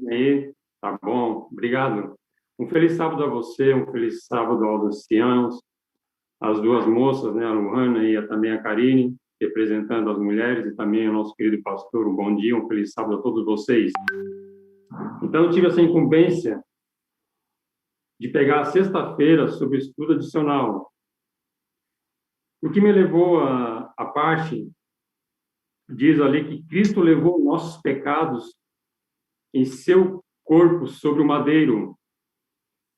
aí, tá bom. Obrigado. Um feliz sábado a você, um feliz sábado aos anciãos, as duas moças, né, a Luana e também a Karine, representando as mulheres, e também o nosso querido pastor. Um bom dia, um feliz sábado a todos vocês. Então, eu tive essa incumbência de pegar a sexta-feira sobre o estudo adicional. O que me levou a parte, diz ali que Cristo levou nossos pecados em seu corpo sobre o madeiro.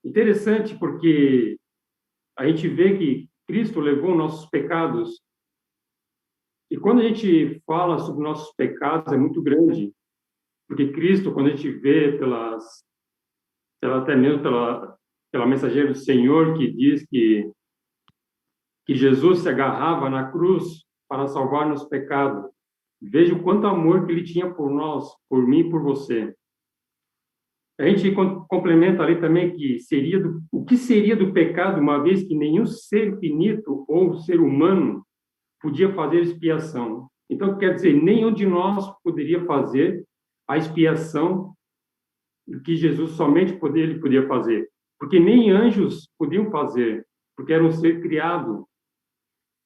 Interessante, porque a gente vê que Cristo levou nossos pecados. E quando a gente fala sobre nossos pecados, é muito grande. Porque Cristo, quando a gente vê até mesmo pela mensageira do Senhor, que diz que Jesus se agarrava na cruz para salvar nos pecados. Veja o quanto amor que ele tinha por nós, por mim e por você. A gente complementa ali também o que seria do pecado, uma vez que nenhum ser finito ou ser humano podia fazer expiação. Então, quer dizer, nenhum de nós poderia fazer a expiação que Jesus somente ele podia fazer. Porque nem anjos podiam fazer, porque era um ser criado.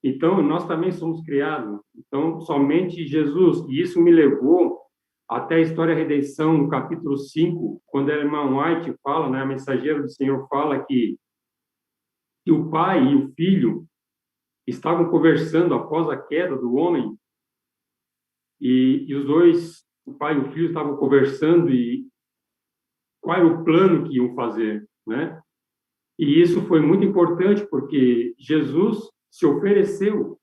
Então, nós também somos criados. Então, somente Jesus. E isso me levou até a história da redenção, no capítulo 5, quando a irmã White fala, né, a mensageira do Senhor fala que o pai e o filho estavam conversando após a queda do homem, e os dois, o pai e o filho, estavam conversando e qual era o plano que iam fazer, né? E isso foi muito importante, porque Jesus se ofereceu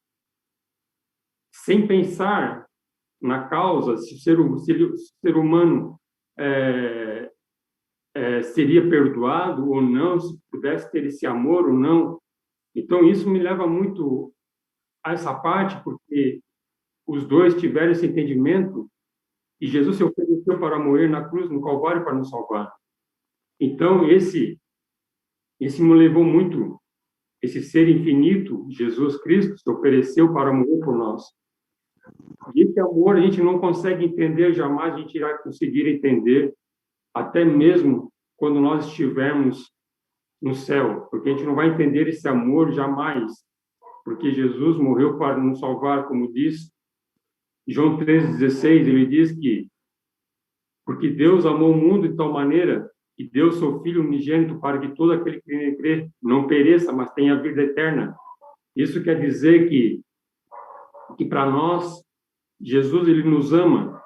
sem pensar na causa, se o ser humano seria perdoado ou não, se pudesse ter esse amor ou não. Então, isso me leva muito a essa parte, porque os dois tiveram esse entendimento e Jesus se ofereceu para morrer na cruz, no Calvário, para nos salvar. Então, esse me levou muito, esse ser infinito, Jesus Cristo, se ofereceu para morrer por nós. E esse amor a gente não consegue entender jamais, a gente irá conseguir entender até mesmo quando nós estivermos no céu, porque a gente não vai entender esse amor jamais, porque Jesus morreu para nos salvar, como diz João 3,16, ele diz que porque Deus amou o mundo de tal maneira que deu seu Filho unigênito para que todo aquele que nele crê não pereça, mas tenha vida eterna. Isso quer dizer que para nós, Jesus, ele nos ama.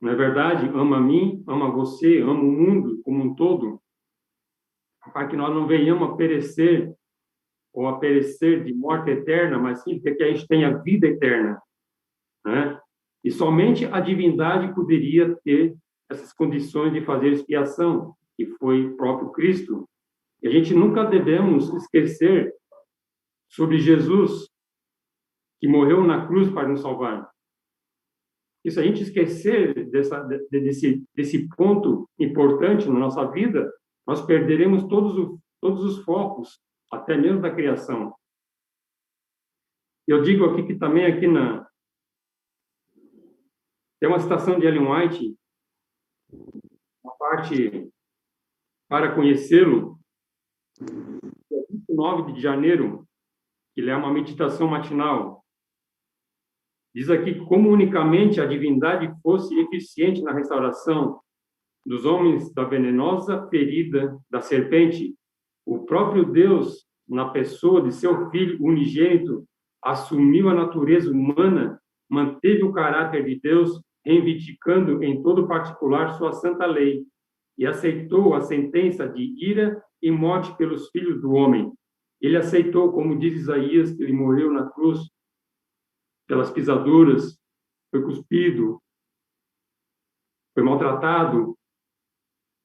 Não é verdade? Ama a mim, ama você, ama o mundo como um todo, para que nós não venhamos a perecer, ou a perecer de morte eterna, mas sim para que a gente tenha vida eterna, né? E somente a divindade poderia ter essas condições de fazer expiação, que foi o próprio Cristo. E a gente nunca devemos esquecer sobre Jesus, que morreu na cruz para nos salvar. E se a gente esquecer desse ponto importante na nossa vida, nós perderemos todos os focos, até mesmo da criação. Eu digo aqui que também tem uma citação de Ellen White, uma parte para conhecê-lo, dia 29 de janeiro Ele é uma meditação matinal. Diz aqui que como unicamente a divindade fosse eficiente na restauração dos homens da venenosa ferida da serpente, o próprio Deus, na pessoa de seu Filho unigênito, assumiu a natureza humana, manteve o caráter de Deus, reivindicando em todo particular sua santa lei, e aceitou a sentença de ira e morte pelos filhos do homem. Ele aceitou, como diz Isaías, que ele morreu na cruz pelas pisaduras, foi cuspido, foi maltratado.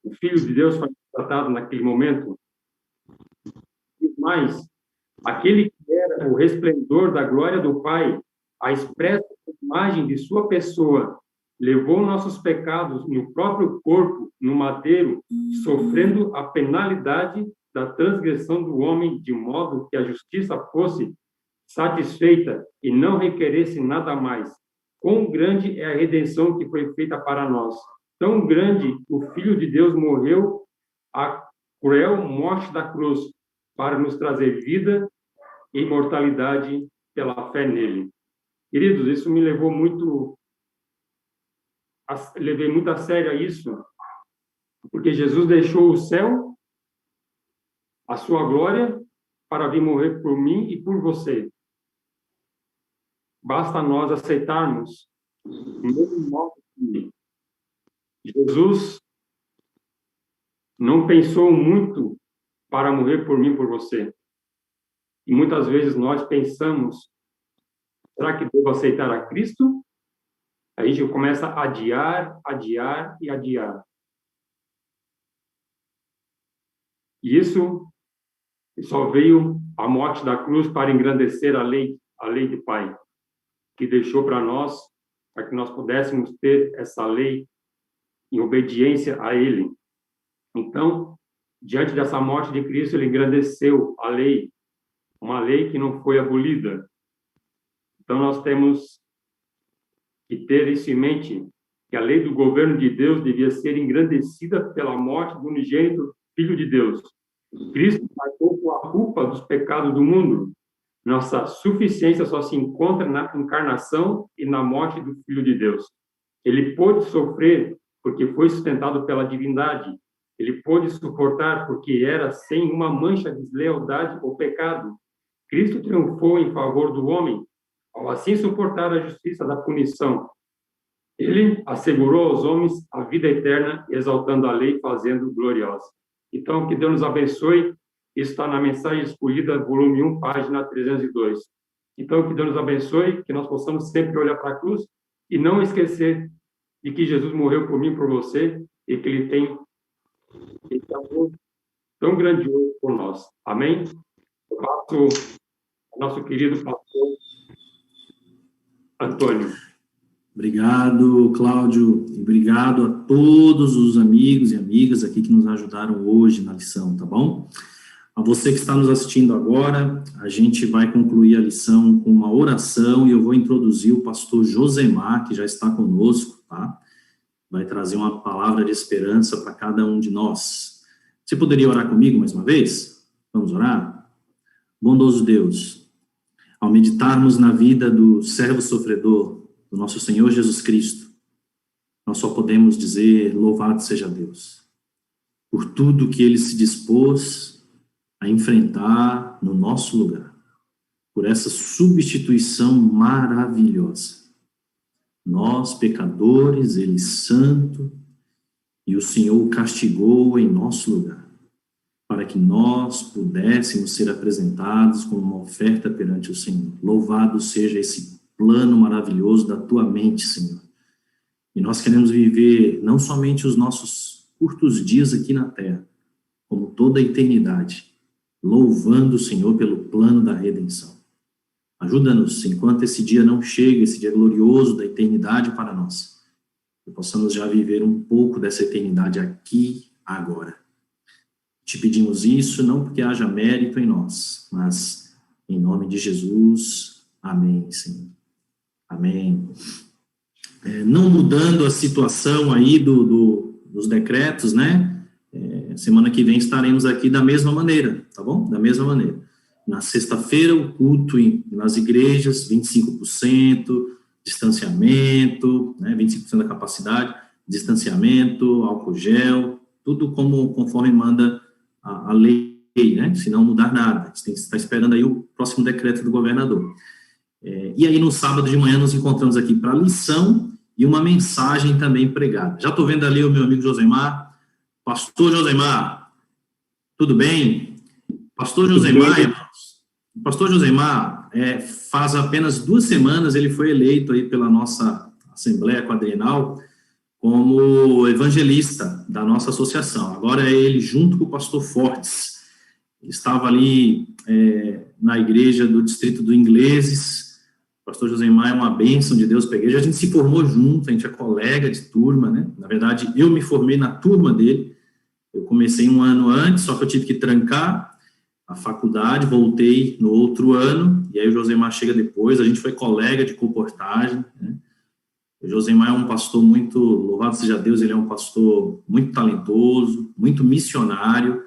O Filho de Deus foi maltratado naquele momento. Mas aquele que era o resplendor da glória do Pai, a expressa imagem de sua pessoa, levou nossos pecados no próprio corpo, no madeiro, sofrendo a penalidade da transgressão do homem, de modo que a justiça fosse satisfeita e não requeresse nada mais. Quão grande é a redenção que foi feita para nós! Tão grande, o Filho de Deus morreu a cruel morte da cruz, para nos trazer vida e imortalidade pela fé nele. Queridos, isso me levou muito... Levei muito a sério isso, porque Jesus deixou o céu, a sua glória, para vir morrer por mim e por você. Basta nós aceitarmos o mesmo modo que Jesus não pensou muito para morrer por mim e por você. E muitas vezes nós pensamos, será que devo aceitar a Cristo? A gente começa a adiar, adiar e adiar. E isso só veio a morte da cruz para engrandecer a lei do Pai, que deixou para nós, para que nós pudéssemos ter essa lei em obediência a Ele. Então, diante dessa morte de Cristo, Ele engrandeceu a lei, uma lei que não foi abolida. Então, nós temos que ter isso em mente, que a lei do governo de Deus devia ser engrandecida pela morte do unigênito Filho de Deus. Cristo pagou a culpa dos pecados do mundo. Nossa suficiência só se encontra na encarnação e na morte do Filho de Deus. Ele pôde sofrer porque foi sustentado pela divindade. Ele pôde suportar porque era sem uma mancha de deslealdade ou pecado. Cristo triunfou em favor do homem, ao assim suportar a justiça da punição. Ele assegurou aos homens a vida eterna, exaltando a lei, fazendo gloriosa. Então, que Deus nos abençoe. Isso está na Mensagem Escolhida, volume 1, página 302. Então, que Deus nos abençoe, que nós possamos sempre olhar para a cruz e não esquecer de que Jesus morreu por mim e por você e que Ele tem esse amor tão grandioso por nós. Amém? Eu passo ao nosso querido pastor Antônio. Obrigado, Cláudio, e obrigado a todos os amigos e amigas aqui que nos ajudaram hoje na lição, tá bom? A você que está nos assistindo agora, a gente vai concluir a lição com uma oração e eu vou introduzir o pastor Josemar, que já está conosco, tá? Vai trazer uma palavra de esperança para cada um de nós. Você poderia orar comigo mais uma vez? Vamos orar? Bondoso Deus, ao meditarmos na vida do servo sofredor, do nosso Senhor Jesus Cristo, nós só podemos dizer, louvado seja Deus, por tudo que Ele se dispôs a enfrentar no nosso lugar, por essa substituição maravilhosa. Nós, pecadores, Ele santo, e o Senhor o castigou em nosso lugar, para que nós pudéssemos ser apresentados como uma oferta perante o Senhor. Louvado seja esse plano maravilhoso da tua mente, Senhor. E nós queremos viver não somente os nossos curtos dias aqui na terra, como toda a eternidade, louvando o Senhor pelo plano da redenção. Ajuda-nos, enquanto esse dia não chega, esse dia glorioso da eternidade para nós, que possamos já viver um pouco dessa eternidade aqui, agora. Te pedimos isso, não porque haja mérito em nós, mas em nome de Jesus. Amém, Senhor. Amém. Não mudando a situação aí dos decretos, né? Semana que vem estaremos aqui da mesma maneira, tá bom? Da mesma maneira. na sexta-feira, o culto nas igrejas, 25%, distanciamento, né, 25% da capacidade, distanciamento, álcool gel, tudo conforme manda a lei, né, se não mudar nada. A gente tem que estar esperando aí o próximo decreto do governador. E aí, no sábado de manhã, nos encontramos aqui para a lição e uma mensagem também pregada. Já estou vendo ali o meu amigo Josemar. Pastor Josemar, tudo bem? Pastor Josemar, irmãos, o pastor Josemar, faz apenas 2 semanas, ele foi eleito aí pela nossa Assembleia Quadrienal como evangelista da nossa associação. Agora é ele junto com o pastor Fortes. Ele estava ali na igreja do Distrito do Ingleses. O pastor Josemar é uma bênção de Deus para a igreja. A gente se formou junto, a gente é colega de turma, né? Na verdade, eu me formei na turma dele. Eu comecei 1 ano antes, só que eu tive que trancar a faculdade, voltei no outro ano, e aí o Josemar chega depois. A gente foi colega de comportagem, né? O Josemar é um pastor muito, louvado seja Deus, ele é um pastor muito talentoso, muito missionário,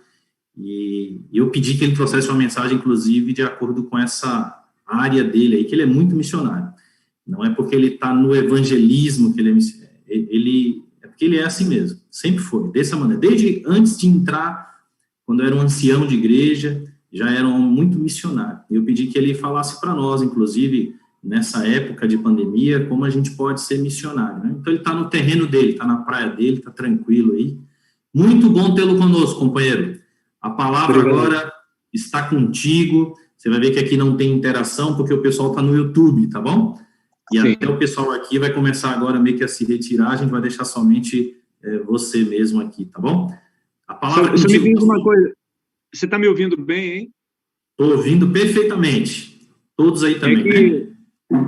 e eu pedi que ele trouxesse uma mensagem, inclusive, de acordo com essa área dele aí, que ele é muito missionário. Não é porque ele está no evangelismo que ele é missionário, é porque ele é assim mesmo, sempre foi, dessa maneira. Desde antes de entrar, quando era um ancião de igreja, já era muito missionário. Eu pedi que ele falasse para nós, inclusive, nessa época de pandemia, como a gente pode ser missionário, né? Então, ele está no terreno dele, está na praia dele, está tranquilo aí. Muito bom tê-lo conosco, companheiro. A palavra agora está contigo. Você vai ver que aqui não tem interação, porque o pessoal está no YouTube, tá bom? E Sim. Até o pessoal aqui vai começar agora meio que a se retirar, a gente vai deixar somente você mesmo aqui, tá bom? A palavra Só me diz uma coisa, você está me ouvindo bem, hein? Estou ouvindo perfeitamente. Todos aí também, né?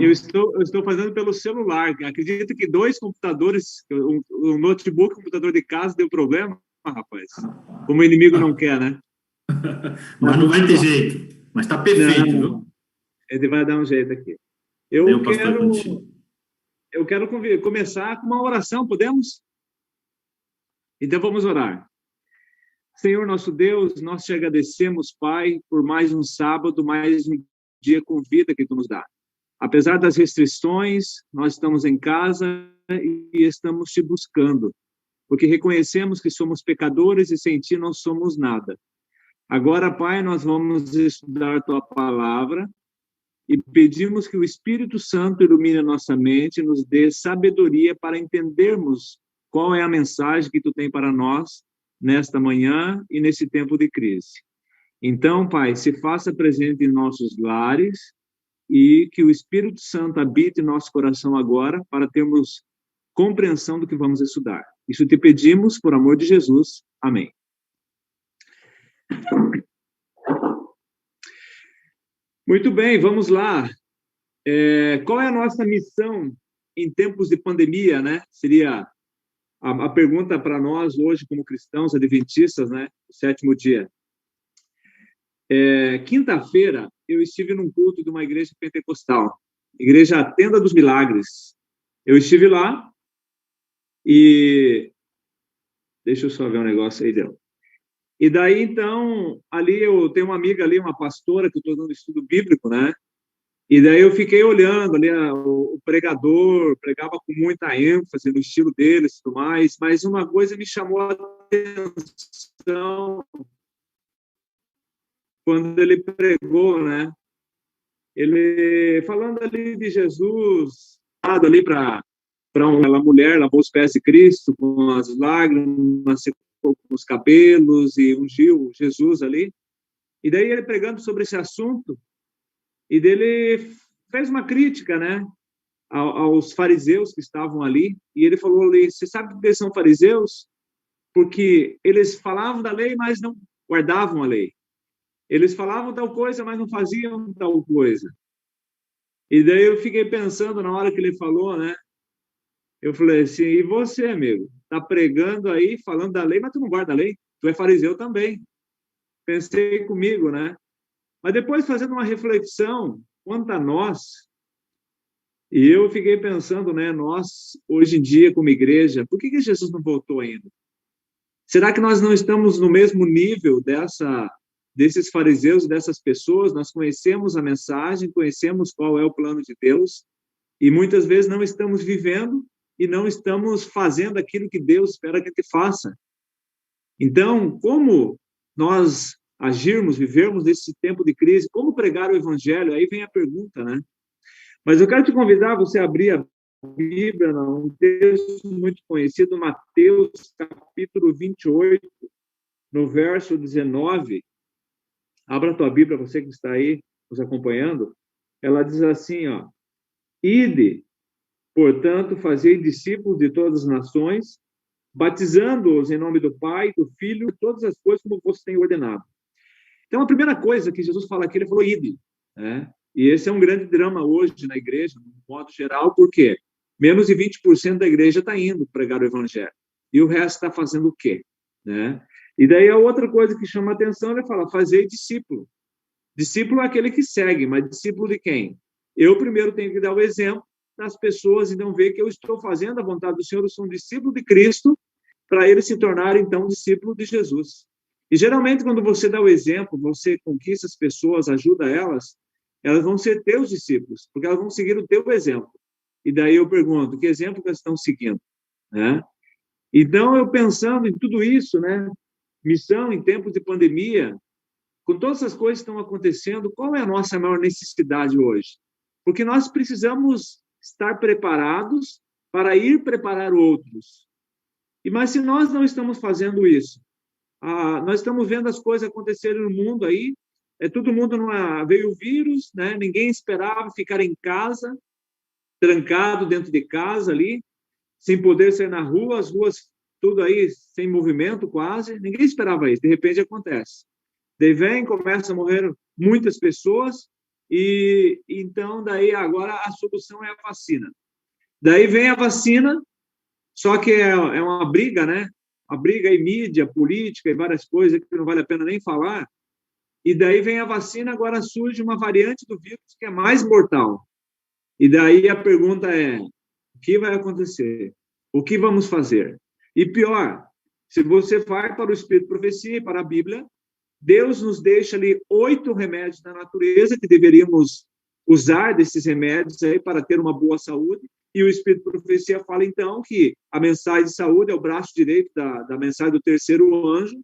Eu estou fazendo pelo celular. Acredito que 2 computadores, um notebook e um computador de casa deu problema, rapaz. Como o inimigo não quer, né? Mas não vai ter jeito. Mas está perfeito, viu? Ele vai dar um jeito aqui. Eu quero começar com uma oração, podemos? Então vamos orar. Senhor nosso Deus, nós te agradecemos, Pai, por mais um sábado, mais um dia com vida que tu nos dá. Apesar das restrições, nós estamos em casa e estamos te buscando, porque reconhecemos que somos pecadores e sem ti não somos nada. Agora, Pai, nós vamos estudar a tua palavra e pedimos que o Espírito Santo ilumine a nossa mente, nos dê sabedoria para entendermos qual é a mensagem que tu tem para nós nesta manhã e nesse tempo de crise. Então, Pai, se faça presente em nossos lares e que o Espírito Santo habite em nosso coração agora para termos compreensão do que vamos estudar. Isso te pedimos por amor de Jesus. Amém. Muito bem, vamos lá. Qual é a nossa missão em tempos de pandemia, né? Seria a pergunta para nós hoje, como cristãos adventistas, né? O 7º dia. Quinta-feira, eu estive num culto de uma igreja pentecostal, Igreja Tenda dos Milagres. Eu estive lá e... Deixa eu só ver um negócio aí, deu. E daí, então, ali eu tenho uma amiga ali, uma pastora, que eu estou dando estudo bíblico, né? E daí eu fiquei olhando ali, o pregador pregava com muita ênfase no estilo dele e tudo mais, mas uma coisa me chamou a atenção quando ele pregou, né? Ele, falando ali de Jesus, ali para uma mulher, lavou os pés de Cristo com as lágrimas, com os cabelos e ungiu Jesus ali. E daí ele pregando sobre esse assunto, e dele fez uma crítica, né, aos fariseus que estavam ali, e ele falou ali, você sabe que eles são fariseus? Porque eles falavam da lei, mas não guardavam a lei. Eles falavam tal coisa, mas não faziam tal coisa. E daí eu fiquei pensando na hora que ele falou, né, eu falei assim, e você, amigo? Tá pregando aí, falando da lei, mas tu não guarda a lei? Tu é fariseu também. Pensei comigo, né? Mas depois, fazendo uma reflexão quanto a nós, e eu fiquei pensando, né, nós, hoje em dia, como igreja, por que Jesus não voltou ainda? Será que nós não estamos no mesmo nível dessa desses fariseus, dessas pessoas, nós conhecemos a mensagem, conhecemos qual é o plano de Deus, e muitas vezes não estamos vivendo e não estamos fazendo aquilo que Deus espera que a gente faça. Então, como nós agirmos, vivermos nesse tempo de crise, como pregar o evangelho? Aí vem a pergunta, né? Mas eu quero te convidar a você abrir a Bíblia, um texto muito conhecido, Mateus, capítulo 28, no verso 19. Abra a tua Bíblia, você que está aí nos acompanhando. Ela diz assim, ó: Ide, portanto, fazei discípulos de todas as nações, batizando-os em nome do Pai, do Filho, e todas as coisas como você tem ordenado. Então, a primeira coisa que Jesus fala aqui, ele falou ide, né? E esse é um grande drama hoje na igreja, no modo geral, porque menos de 20% da igreja está indo pregar o evangelho. E o resto está fazendo o quê? Né? E daí a outra coisa que chama a atenção, ele fala, fazer discípulo. Discípulo é aquele que segue, mas discípulo de quem? Eu primeiro tenho que dar o exemplo das pessoas, então ver que eu estou fazendo a vontade do Senhor, eu sou um discípulo de Cristo, para ele se tornar, então, discípulo de Jesus. E geralmente, quando você dá o exemplo, você conquista as pessoas, ajuda elas vão ser teus discípulos, porque elas vão seguir o teu exemplo. E daí eu pergunto, que exemplo que elas estão seguindo? Né? Então, eu pensando em tudo isso, né? Missão em tempos de pandemia, com todas essas coisas que estão acontecendo, qual é a nossa maior necessidade hoje? Porque nós precisamos estar preparados para ir preparar outros. Mas se nós não estamos fazendo isso, nós estamos vendo as coisas acontecerem no mundo aí, todo mundo veio o vírus, né? Ninguém esperava ficar em casa, trancado dentro de casa ali, sem poder sair na rua, as ruas tudo aí sem movimento quase, ninguém esperava isso, de repente acontece. Daí começa a morrer muitas pessoas, e então daí agora a solução é a vacina. Daí vem a vacina, só que é uma briga, né? A briga em mídia, política e várias coisas que não vale a pena nem falar. E daí vem a vacina, agora surge uma variante do vírus que é mais mortal. E daí a pergunta é, o que vai acontecer? O que vamos fazer? E pior, se você vai para o Espírito de Profecia e para a Bíblia, Deus nos deixa ali 8 remédios da natureza que deveríamos usar desses remédios aí para ter uma boa saúde. E o Espírito de Profecia fala, então, que a mensagem de saúde é o braço direito da mensagem do terceiro anjo.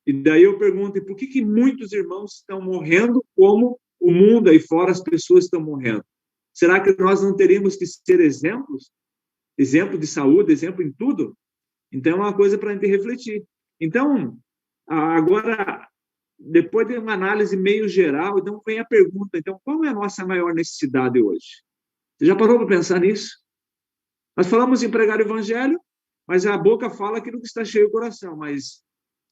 E daí eu pergunto, e por que muitos irmãos estão morrendo como o mundo aí fora, as pessoas estão morrendo? Será que nós não teríamos que ser exemplos? Exemplo de saúde, exemplo em tudo? Então, é uma coisa para a gente refletir. Então, agora, depois de uma análise meio geral, então vem a pergunta, então, qual é a nossa maior necessidade hoje? Você já parou para pensar nisso? Nós falamos em pregar o evangelho, mas a boca fala aquilo que está cheio o coração, mas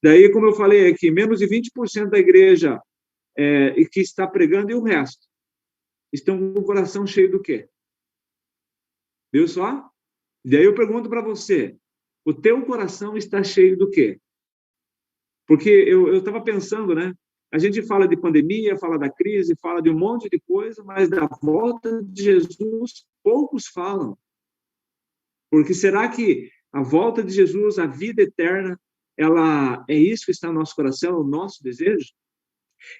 daí, como eu falei aqui, menos de 20% da igreja que está pregando e o resto estão com o coração cheio do quê? Viu só? Daí eu pergunto para você, o teu coração está cheio do quê? Porque eu estava pensando, né? A gente fala de pandemia, fala da crise, fala de um monte de coisa, mas da volta de Jesus poucos falam. Porque será que a volta de Jesus, a vida eterna, ela é isso que está no nosso coração, é o nosso desejo?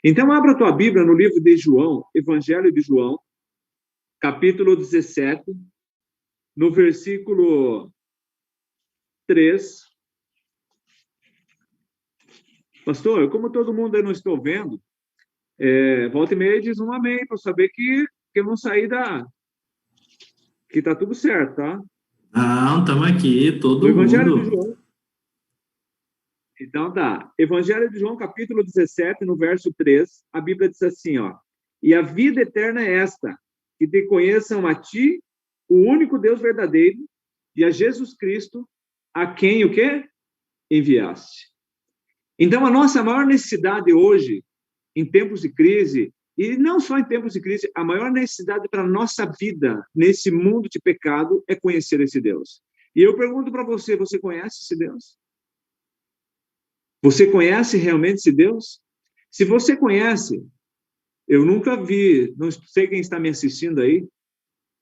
Então, abra a tua Bíblia no livro de João, Evangelho de João, capítulo 17, no versículo 3. Pastor, como todo mundo eu não estou vendo, volta e meia diz um amém, para saber que eu não saí que está tudo certo, tá? Não, estamos aqui, todo mundo. Evangelho mundo. De João. Então tá. Evangelho de João, capítulo 17, no verso 3, a Bíblia diz assim, ó: e a vida eterna é esta, que te conheçam a ti, o único Deus verdadeiro, e a Jesus Cristo, a quem o quê? Enviaste. Então, a nossa maior necessidade hoje, em tempos de crise, e não só em tempos de crise, a maior necessidade para a nossa vida, nesse mundo de pecado, é conhecer esse Deus. E eu pergunto para você, você conhece esse Deus? Você conhece realmente esse Deus? Se você conhece, eu nunca vi, não sei quem está me assistindo aí,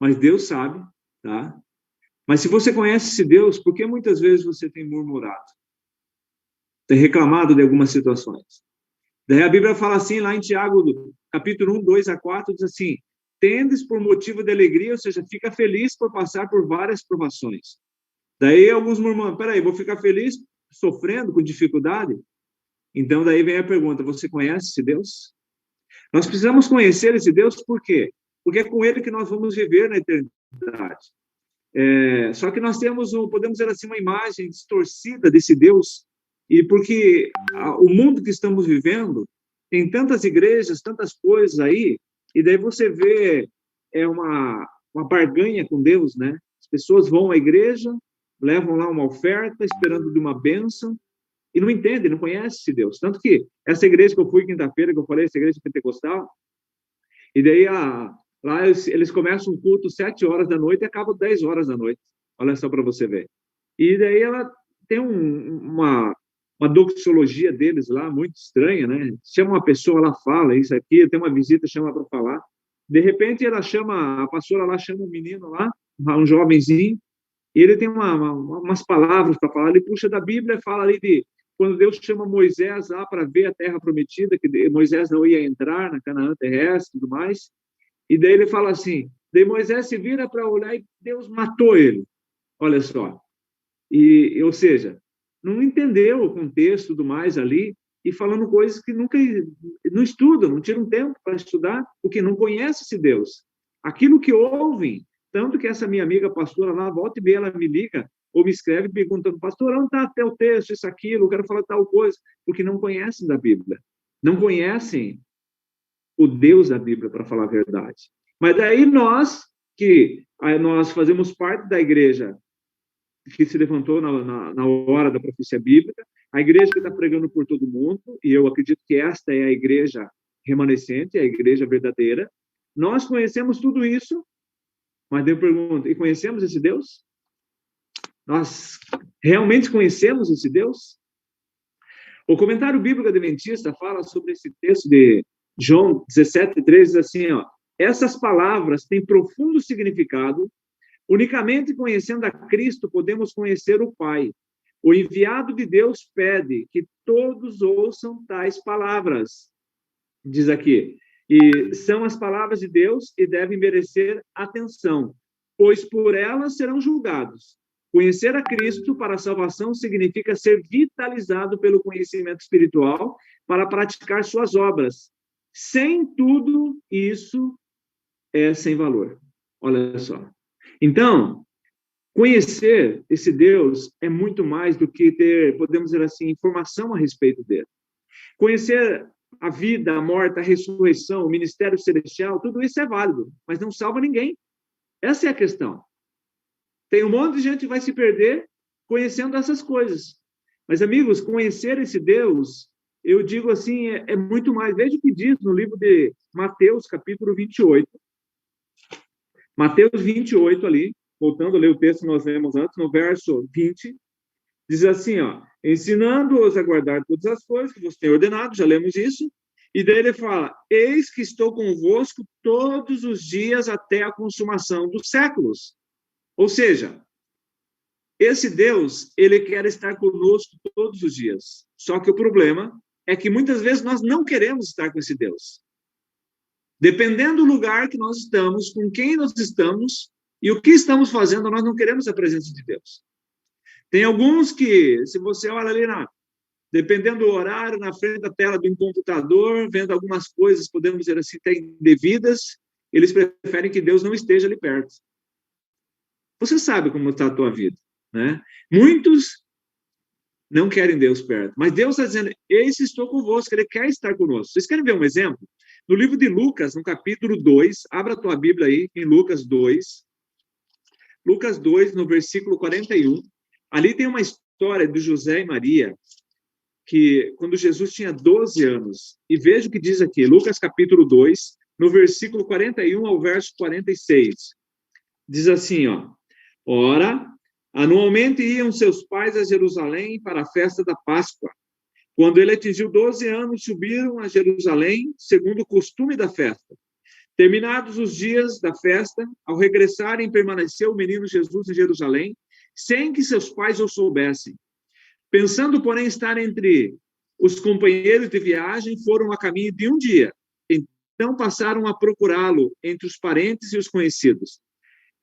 mas Deus sabe, tá? Mas se você conhece esse Deus, por que muitas vezes você tem murmurado? Tem reclamado de algumas situações? Daí a Bíblia fala assim, lá em Tiago, capítulo 1, 2 a 4, diz assim, tendes por motivo de alegria, ou seja, fica feliz por passar por várias provações. Daí alguns murmuram, peraí, vou ficar feliz sofrendo com dificuldade? Então daí vem a pergunta, você conhece esse Deus? Nós precisamos conhecer esse Deus por quê? Porque é com ele que nós vamos viver na eternidade. Só que nós temos, podemos dizer assim, uma imagem distorcida desse Deus, e porque o mundo que estamos vivendo tem tantas igrejas, tantas coisas aí, e daí você vê uma barganha com Deus, né? As pessoas vão à igreja, levam lá uma oferta, esperando de uma bênção, e não entendem, não conhecem esse Deus. Tanto que essa igreja que eu fui quinta-feira, que eu falei, essa igreja pentecostal, e daí lá eles começam um culto 7 horas da noite e acabam 10 horas da noite. Olha só para você ver. E daí ela tem uma doxologia deles lá, muito estranha, né? Chama uma pessoa, ela fala isso aqui, tem uma visita, chama para falar. De repente, a pastora lá chama um menino lá, um jovenzinho, e ele tem umas palavras para falar, ele puxa da Bíblia, fala ali de quando Deus chama Moisés lá para ver a terra prometida, que Moisés não ia entrar na Canaã terrestre e tudo mais, e daí ele fala assim, daí Moisés se vira para olhar e Deus matou ele. Olha só. Ou seja, não entendeu o contexto e tudo mais ali, e falando coisas que nunca não estudam, não tiram tempo para estudar, porque não conhece esse Deus. Aquilo que ouvem, tanto que essa minha amiga pastora lá, volta e meia, ela me liga, ou me escreve perguntando, pastor, onde está até o texto, isso, aquilo, eu quero falar tal coisa, porque não conhecem da Bíblia, não conhecem o Deus da Bíblia, para falar a verdade. Mas daí nós fazemos parte da igreja que se levantou na hora da profecia bíblica, a igreja que está pregando por todo mundo, e eu acredito que esta é a igreja remanescente, a igreja verdadeira. Nós conhecemos tudo isso, mas eu pergunto, e conhecemos esse Deus? Nós realmente conhecemos esse Deus? O comentário bíblico adventista fala sobre esse texto de João 17:3, diz assim, ó, essas palavras têm profundo significado. Unicamente conhecendo a Cristo podemos conhecer o Pai. O enviado de Deus pede que todos ouçam tais palavras, diz aqui. E são as palavras de Deus e devem merecer atenção, pois por elas serão julgados. Conhecer a Cristo para a salvação significa ser vitalizado pelo conhecimento espiritual para praticar suas obras. Sem tudo isso é sem valor. Olha só. Então, conhecer esse Deus é muito mais do que ter, podemos dizer assim, informação a respeito dele. Conhecer a vida, a morte, a ressurreição, o ministério celestial, tudo isso é válido, mas não salva ninguém. Essa é a questão. Tem um monte de gente que vai se perder conhecendo essas coisas. Mas, amigos, conhecer esse Deus, eu digo assim, é muito mais. Veja o que diz no livro de Mateus, capítulo 28. Mateus 28 ali, voltando a ler o texto que nós lemos antes, no verso 20, diz assim, ó, ensinando-os a guardar todas as coisas que vos tenho ordenado, já lemos isso, e daí ele fala, eis que estou convosco todos os dias até a consumação dos séculos. Ou seja, esse Deus, ele quer estar conosco todos os dias. Só que o problema é que muitas vezes nós não queremos estar com esse Deus. Dependendo do lugar que nós estamos, com quem nós estamos e o que estamos fazendo, nós não queremos a presença de Deus. Tem alguns que, se você olha ali, dependendo do horário, na frente da tela de um computador, vendo algumas coisas, podemos dizer assim, até indevidas, eles preferem que Deus não esteja ali perto. Você sabe como está a tua vida, né? Muitos não querem Deus perto, mas Deus está dizendo, eis estou convosco, Ele quer estar conosco. Vocês querem ver um exemplo? No livro de Lucas, no capítulo 2, abra a tua Bíblia aí, em Lucas 2. Lucas 2, no versículo 41. Ali tem uma história de José e Maria, que quando Jesus tinha 12 anos. E veja o que diz aqui, Lucas capítulo 2, no versículo 41 ao verso 46. Diz assim, ó. Ora, anualmente iam seus pais a Jerusalém para a festa da Páscoa. Quando ele atingiu 12 anos, subiram a Jerusalém, segundo o costume da festa. Terminados os dias da festa, ao regressarem, permaneceu o menino Jesus em Jerusalém, sem que seus pais o soubessem. Pensando, porém, estar entre os companheiros de viagem foram a caminho de um dia. Então passaram a procurá-lo entre os parentes e os conhecidos.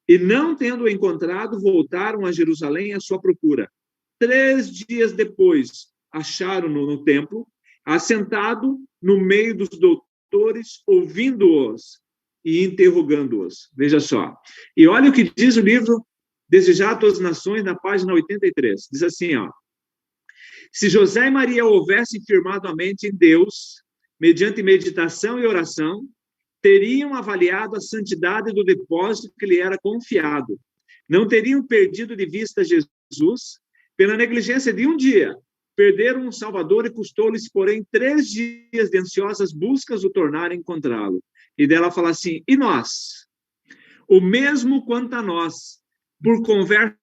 E não tendo encontrado, voltaram a Jerusalém à sua procura. 3 dias depois, acharam-no no templo, assentado no meio dos doutores, ouvindo-os e interrogando-os. Veja só. E olha o que diz o livro Desejar a Todas as Nações, na página 83. Diz assim, ó. Se José e Maria houvessem firmado a mente em Deus, mediante meditação e oração, teriam avaliado a santidade do depósito que lhe era confiado. Não teriam perdido de vista Jesus, pela negligência de um dia. Perderam um Salvador e custou-lhes, porém, 3 dias de ansiosas buscas o tornar a encontrá-lo. E dela fala assim, e nós? O mesmo quanto a nós, por conversas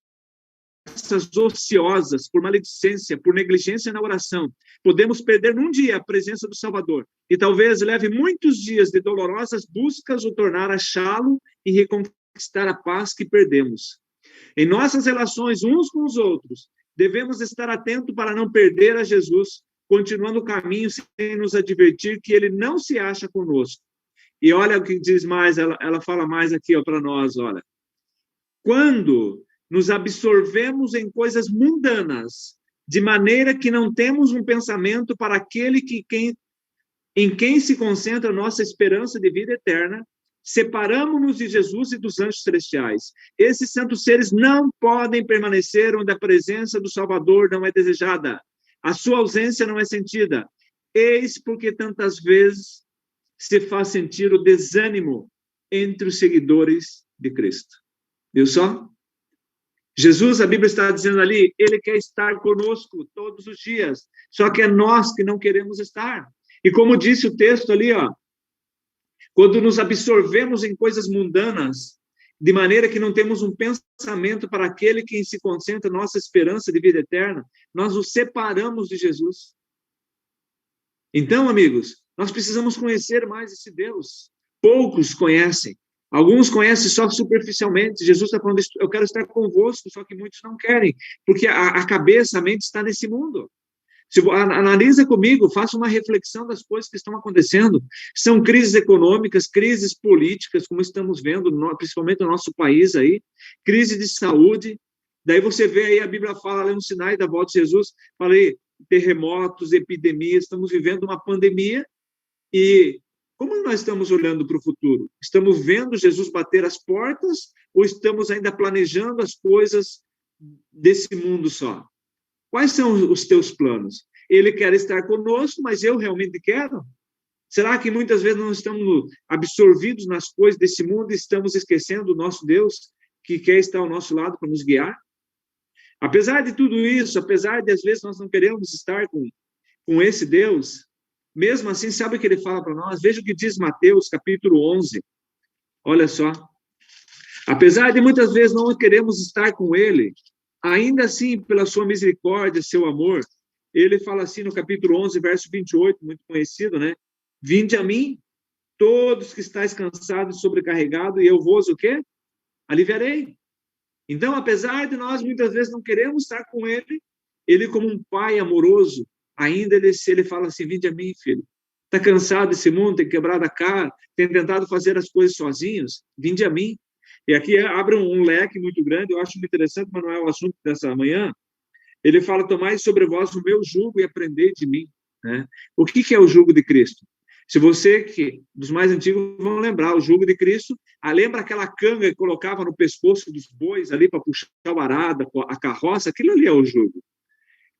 ociosas, por maledicência, por negligência na oração, podemos perder num dia a presença do Salvador, e talvez leve muitos dias de dolorosas buscas o tornar a achá-lo e reconquistar a paz que perdemos. Em nossas relações uns com os outros, devemos estar atentos para não perder a Jesus, continuando o caminho sem nos advertir que ele não se acha conosco. E olha o que diz mais, ela fala mais aqui para nós, olha. Quando nos absorvemos em coisas mundanas, de maneira que não temos um pensamento para aquele em quem se concentra a nossa esperança de vida eterna, separamos-nos de Jesus e dos anjos celestiais. Esses santos seres não podem permanecer onde a presença do Salvador não é desejada. A sua ausência não é sentida. Eis porque tantas vezes se faz sentir o desânimo entre os seguidores de Cristo. Viu só? Jesus, a Bíblia está dizendo ali, ele quer estar conosco todos os dias, só que é nós que não queremos estar. E como disse o texto ali, ó, quando nos absorvemos em coisas mundanas, de maneira que não temos um pensamento para aquele que se concentra nossa esperança de vida eterna, nós nos separamos de Jesus. Então, amigos, nós precisamos conhecer mais esse Deus. Poucos conhecem. Alguns conhecem só superficialmente. Jesus está falando, eu quero estar convosco, só que muitos não querem, porque a cabeça, a mente está nesse mundo. Analisa comigo, faça uma reflexão das coisas que estão acontecendo. São crises econômicas, crises políticas, como estamos vendo, principalmente no nosso país aí, crise de saúde. Daí você vê aí, a Bíblia fala, ali no sinais da volta de Jesus, fala aí, terremotos, epidemias, estamos vivendo uma pandemia e como nós estamos olhando para o futuro? Estamos vendo Jesus bater as portas ou estamos ainda planejando as coisas desse mundo só? Quais são os teus planos? Ele quer estar conosco, mas eu realmente quero? Será que muitas vezes não estamos absorvidos nas coisas desse mundo e estamos esquecendo o nosso Deus que quer estar ao nosso lado para nos guiar? Apesar de tudo isso, apesar de às vezes nós não queremos estar com esse Deus, mesmo assim, sabe o que ele fala para nós? Veja o que diz Mateus, capítulo 11. Olha só. Apesar de muitas vezes não queremos estar com ele, ainda assim, pela sua misericórdia, seu amor, ele fala assim no capítulo 11, verso 28, muito conhecido, né? Vinde a mim, todos que estáis cansados e sobrecarregados, e eu vos, o quê? Aliviarei. Então, apesar de nós muitas vezes não queremos estar com ele, ele como um pai amoroso, ainda ele fala assim, vinde a mim, filho. Está cansado desse mundo, tem quebrado a cara, tem tentado fazer as coisas sozinhos? Vinde a mim. E aqui abre um leque muito grande, eu acho muito interessante, mas não é o assunto dessa manhã. Ele fala, tomai sobre vós o meu jugo e aprendei de mim. Né? O que é o jugo de Cristo? Se você, dos mais antigos, vão lembrar, o jugo de Cristo, lembra aquela canga que colocava no pescoço dos bois ali para puxar o arado, a carroça, aquilo ali é o jugo.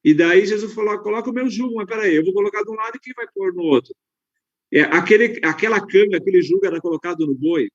E daí Jesus falou, coloca o meu jugo, mas peraí, eu vou colocar de um lado e quem vai pôr no outro? Aquela canga, aquele jugo era colocado no boi,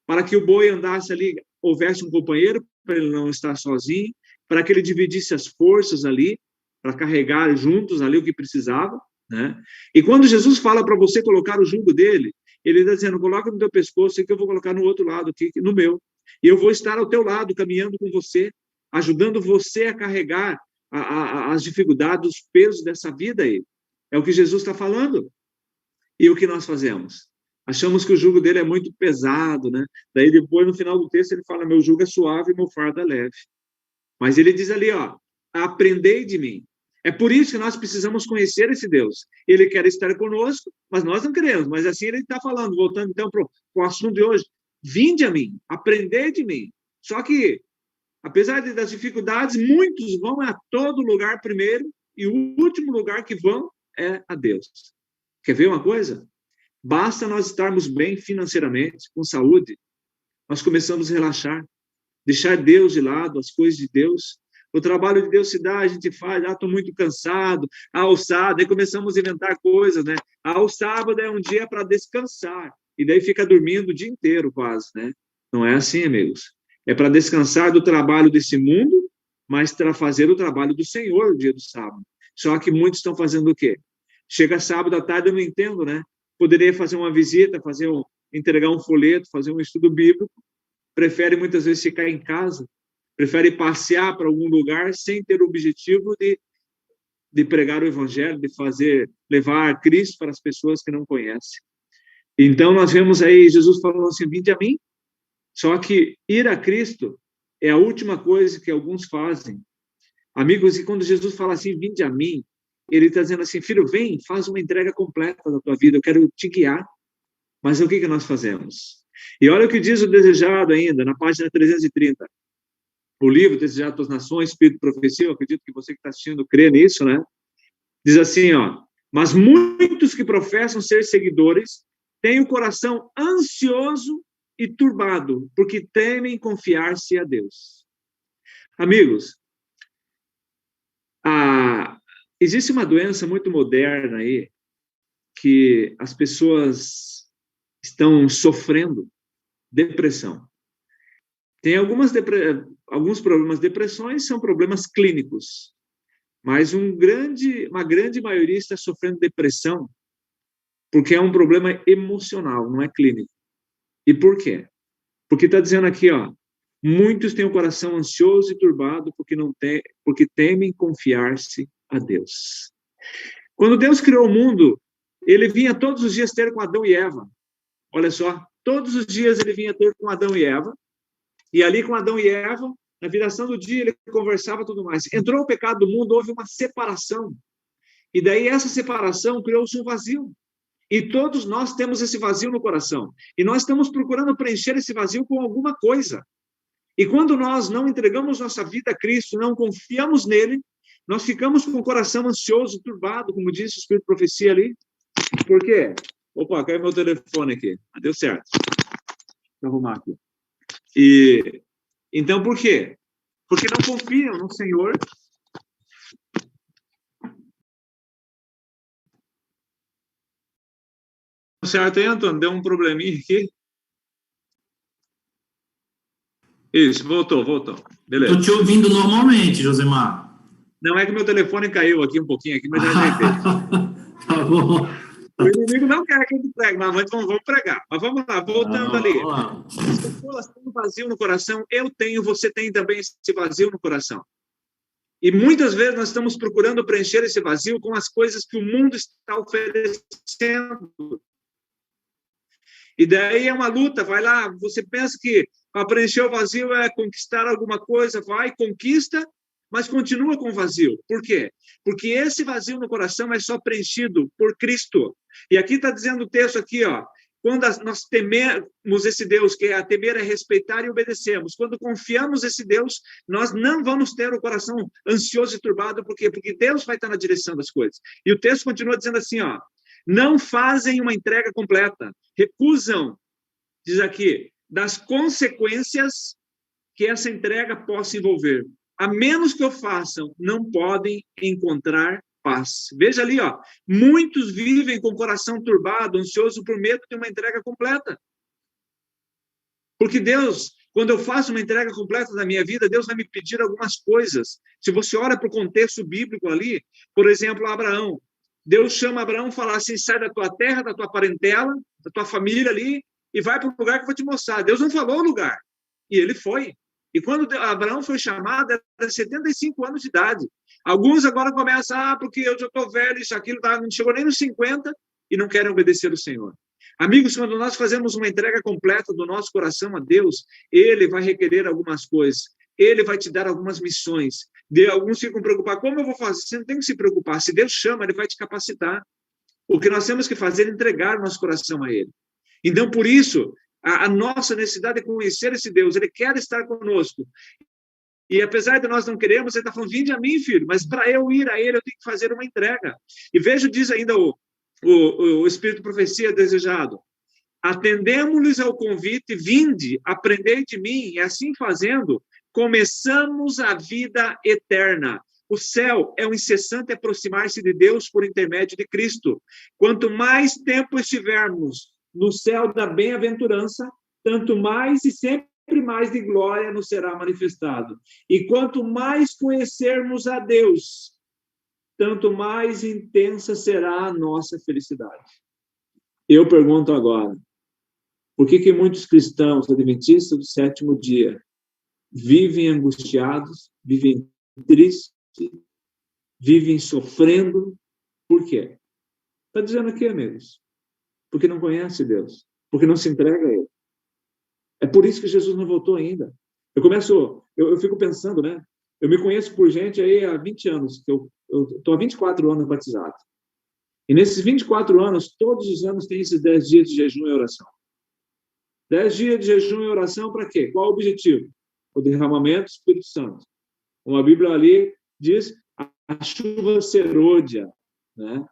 para que o boi andasse ali, houvesse um companheiro, para ele não estar sozinho, para que ele dividisse as forças ali, para carregar juntos ali o que precisava, né? E quando Jesus fala para você colocar o jugo dele, ele está dizendo, coloca no teu pescoço, e que eu vou colocar no outro lado aqui, no meu, e eu vou estar ao teu lado, caminhando com você, ajudando você a carregar as dificuldades, os pesos dessa vida aí. É o que Jesus está falando. E o que nós fazemos? Achamos que o jugo dele é muito pesado, né? Daí depois, no final do texto, ele fala, meu jugo é suave e meu fardo é leve. Mas ele diz ali, ó, aprendei de mim. É por isso que nós precisamos conhecer esse Deus. Ele quer estar conosco, mas nós não queremos. Mas assim ele está falando, voltando então para o assunto de hoje. Vinde a mim, aprendei de mim. Só que, apesar das dificuldades, muitos vão a todo lugar primeiro, e o último lugar que vão é a Deus. Quer ver uma coisa? Basta nós estarmos bem financeiramente, com saúde, nós começamos a relaxar, deixar Deus de lado, as coisas de Deus. O trabalho de Deus se dá, a gente faz, estou muito cansado, o sábado, aí começamos a inventar coisas, né? O sábado é um dia para descansar, e daí fica dormindo o dia inteiro quase, né? Não é assim, amigos. É para descansar do trabalho desse mundo, mas para fazer o trabalho do Senhor no dia do sábado. Só que muitos estão fazendo o quê? Chega sábado à tarde, eu não entendo, né? Poderia fazer uma visita, entregar um folheto, fazer um estudo bíblico, prefere muitas vezes ficar em casa, prefere passear para algum lugar sem ter o objetivo de pregar o evangelho, de levar Cristo para as pessoas que não conhecem. Então, nós vemos aí Jesus falando assim, vinde a mim, só que ir a Cristo é a última coisa que alguns fazem. Amigos, e quando Jesus fala assim, vinde a mim, ele está dizendo assim, filho, vem, faz uma entrega completa da tua vida, eu quero te guiar. Mas o que nós fazemos? E olha o que diz o Desejado ainda, na página 330. O livro Desejado das Nações, Espírito e Profecia, eu acredito que você que está assistindo crê nisso, né? Diz assim, mas muitos que professam ser seguidores têm o coração ansioso e turbado, porque temem confiar-se a Deus. Amigos, existe uma doença muito moderna aí, que as pessoas estão sofrendo, depressão. Tem alguns problemas, depressões são problemas clínicos, mas uma grande maioria está sofrendo depressão porque é um problema emocional, não é clínico. E por quê? Porque está dizendo aqui, muitos têm o coração ansioso e turbado porque temem confiar-se a Deus. Quando Deus criou o mundo, ele vinha todos os dias ter com Adão e Eva. Olha só, todos os dias ele vinha ter com Adão e Eva, e ali com Adão e Eva, na viração do dia, ele conversava e tudo mais. Entrou o pecado do mundo, houve uma separação. E daí essa separação criou-se um vazio. E todos nós temos esse vazio no coração. E nós estamos procurando preencher esse vazio com alguma coisa. E quando nós não entregamos nossa vida a Cristo, não confiamos nele, nós ficamos com o coração ansioso, turbado, como disse o Espírito de Profecia ali. Por quê? Opa, caiu meu telefone aqui. Deu certo. Vou arrumar aqui. Então, por quê? Porque não confiam no Senhor. Certo aí, Antônio? Deu um probleminha aqui. Isso, voltou. Beleza. Estou te ouvindo normalmente, Josemar. Não, é que meu telefone caiu aqui um pouquinho, aqui, mas já ajeitei. Tá bom. O inimigo não quer que a gente pregue, mas vamos pregar. Mas vamos lá, voltando ali. As pessoas têm um vazio no coração, eu tenho, você tem também esse vazio no coração. E muitas vezes nós estamos procurando preencher esse vazio com as coisas que o mundo está oferecendo. E daí é uma luta, vai lá, você pensa que para preencher o vazio é conquistar alguma coisa, vai, conquista, mas continua com o vazio. Por quê? Porque esse vazio no coração é só preenchido por Cristo. E aqui está dizendo o texto aqui, quando nós tememos esse Deus, que temer é respeitar e obedecemos. Quando confiamos nesse Deus, nós não vamos ter o coração ansioso e turbado. Por quê? Porque Deus vai estar na direção das coisas. E o texto continua dizendo assim, não fazem uma entrega completa, recusam, diz aqui, das consequências que essa entrega possa envolver. A menos que o façam, não podem encontrar paz. Veja ali, muitos vivem com o coração turbado, ansioso por medo de uma entrega completa. Porque Deus, quando eu faço uma entrega completa da minha vida, Deus vai me pedir algumas coisas. Se você olha para o contexto bíblico ali, por exemplo, Abraão, Deus chama Abraão e fala assim, sai da tua terra, da tua parentela, da tua família ali, e vai para o lugar que eu vou te mostrar. Deus não falou o lugar, e ele foi. E quando Abraão foi chamado, era 75 anos de idade. Alguns agora começam, porque eu já estou velho, isso, aquilo, não chegou nem nos 50, e não querem obedecer o Senhor. Amigos, quando nós fazemos uma entrega completa do nosso coração a Deus, Ele vai requerer algumas coisas. Ele vai te dar algumas missões. Alguns ficam preocupados. Como eu vou fazer? Você não tem que se preocupar. Se Deus chama, Ele vai te capacitar. O que nós temos que fazer é entregar nosso coração a Ele. Então, por isso, a nossa necessidade é conhecer esse Deus. Ele quer estar conosco. E apesar de nós não queremos, Ele está falando, vinde a mim, filho. Mas para eu ir a Ele, eu tenho que fazer uma entrega. E veja, diz ainda o Espírito de Profecia desejado. Atendemos-lhes ao convite, vinde, aprendei de mim. E assim fazendo, começamos a vida eterna. O céu é um incessante aproximar-se de Deus por intermédio de Cristo. Quanto mais tempo estivermos no céu da bem-aventurança, tanto mais e sempre mais de glória nos será manifestado. E quanto mais conhecermos a Deus, tanto mais intensa será a nossa felicidade. Eu pergunto agora, por que muitos cristãos adventistas do sétimo dia vivem angustiados, vivem tristes, vivem sofrendo? Por quê? Está dizendo aqui, amigos, porque não conhece Deus, porque não se entrega a Ele. É por isso que Jesus não voltou ainda. Eu fico pensando, né? Eu me conheço por gente aí há 20 anos, que eu estou há 24 anos batizado. E nesses 24 anos, todos os anos tem esses 10 dias de jejum e oração. 10 dias de jejum e oração para quê? Qual o objetivo? O derramamento do Espírito Santo. Como a Bíblia ali diz, a chuva serôdia, né?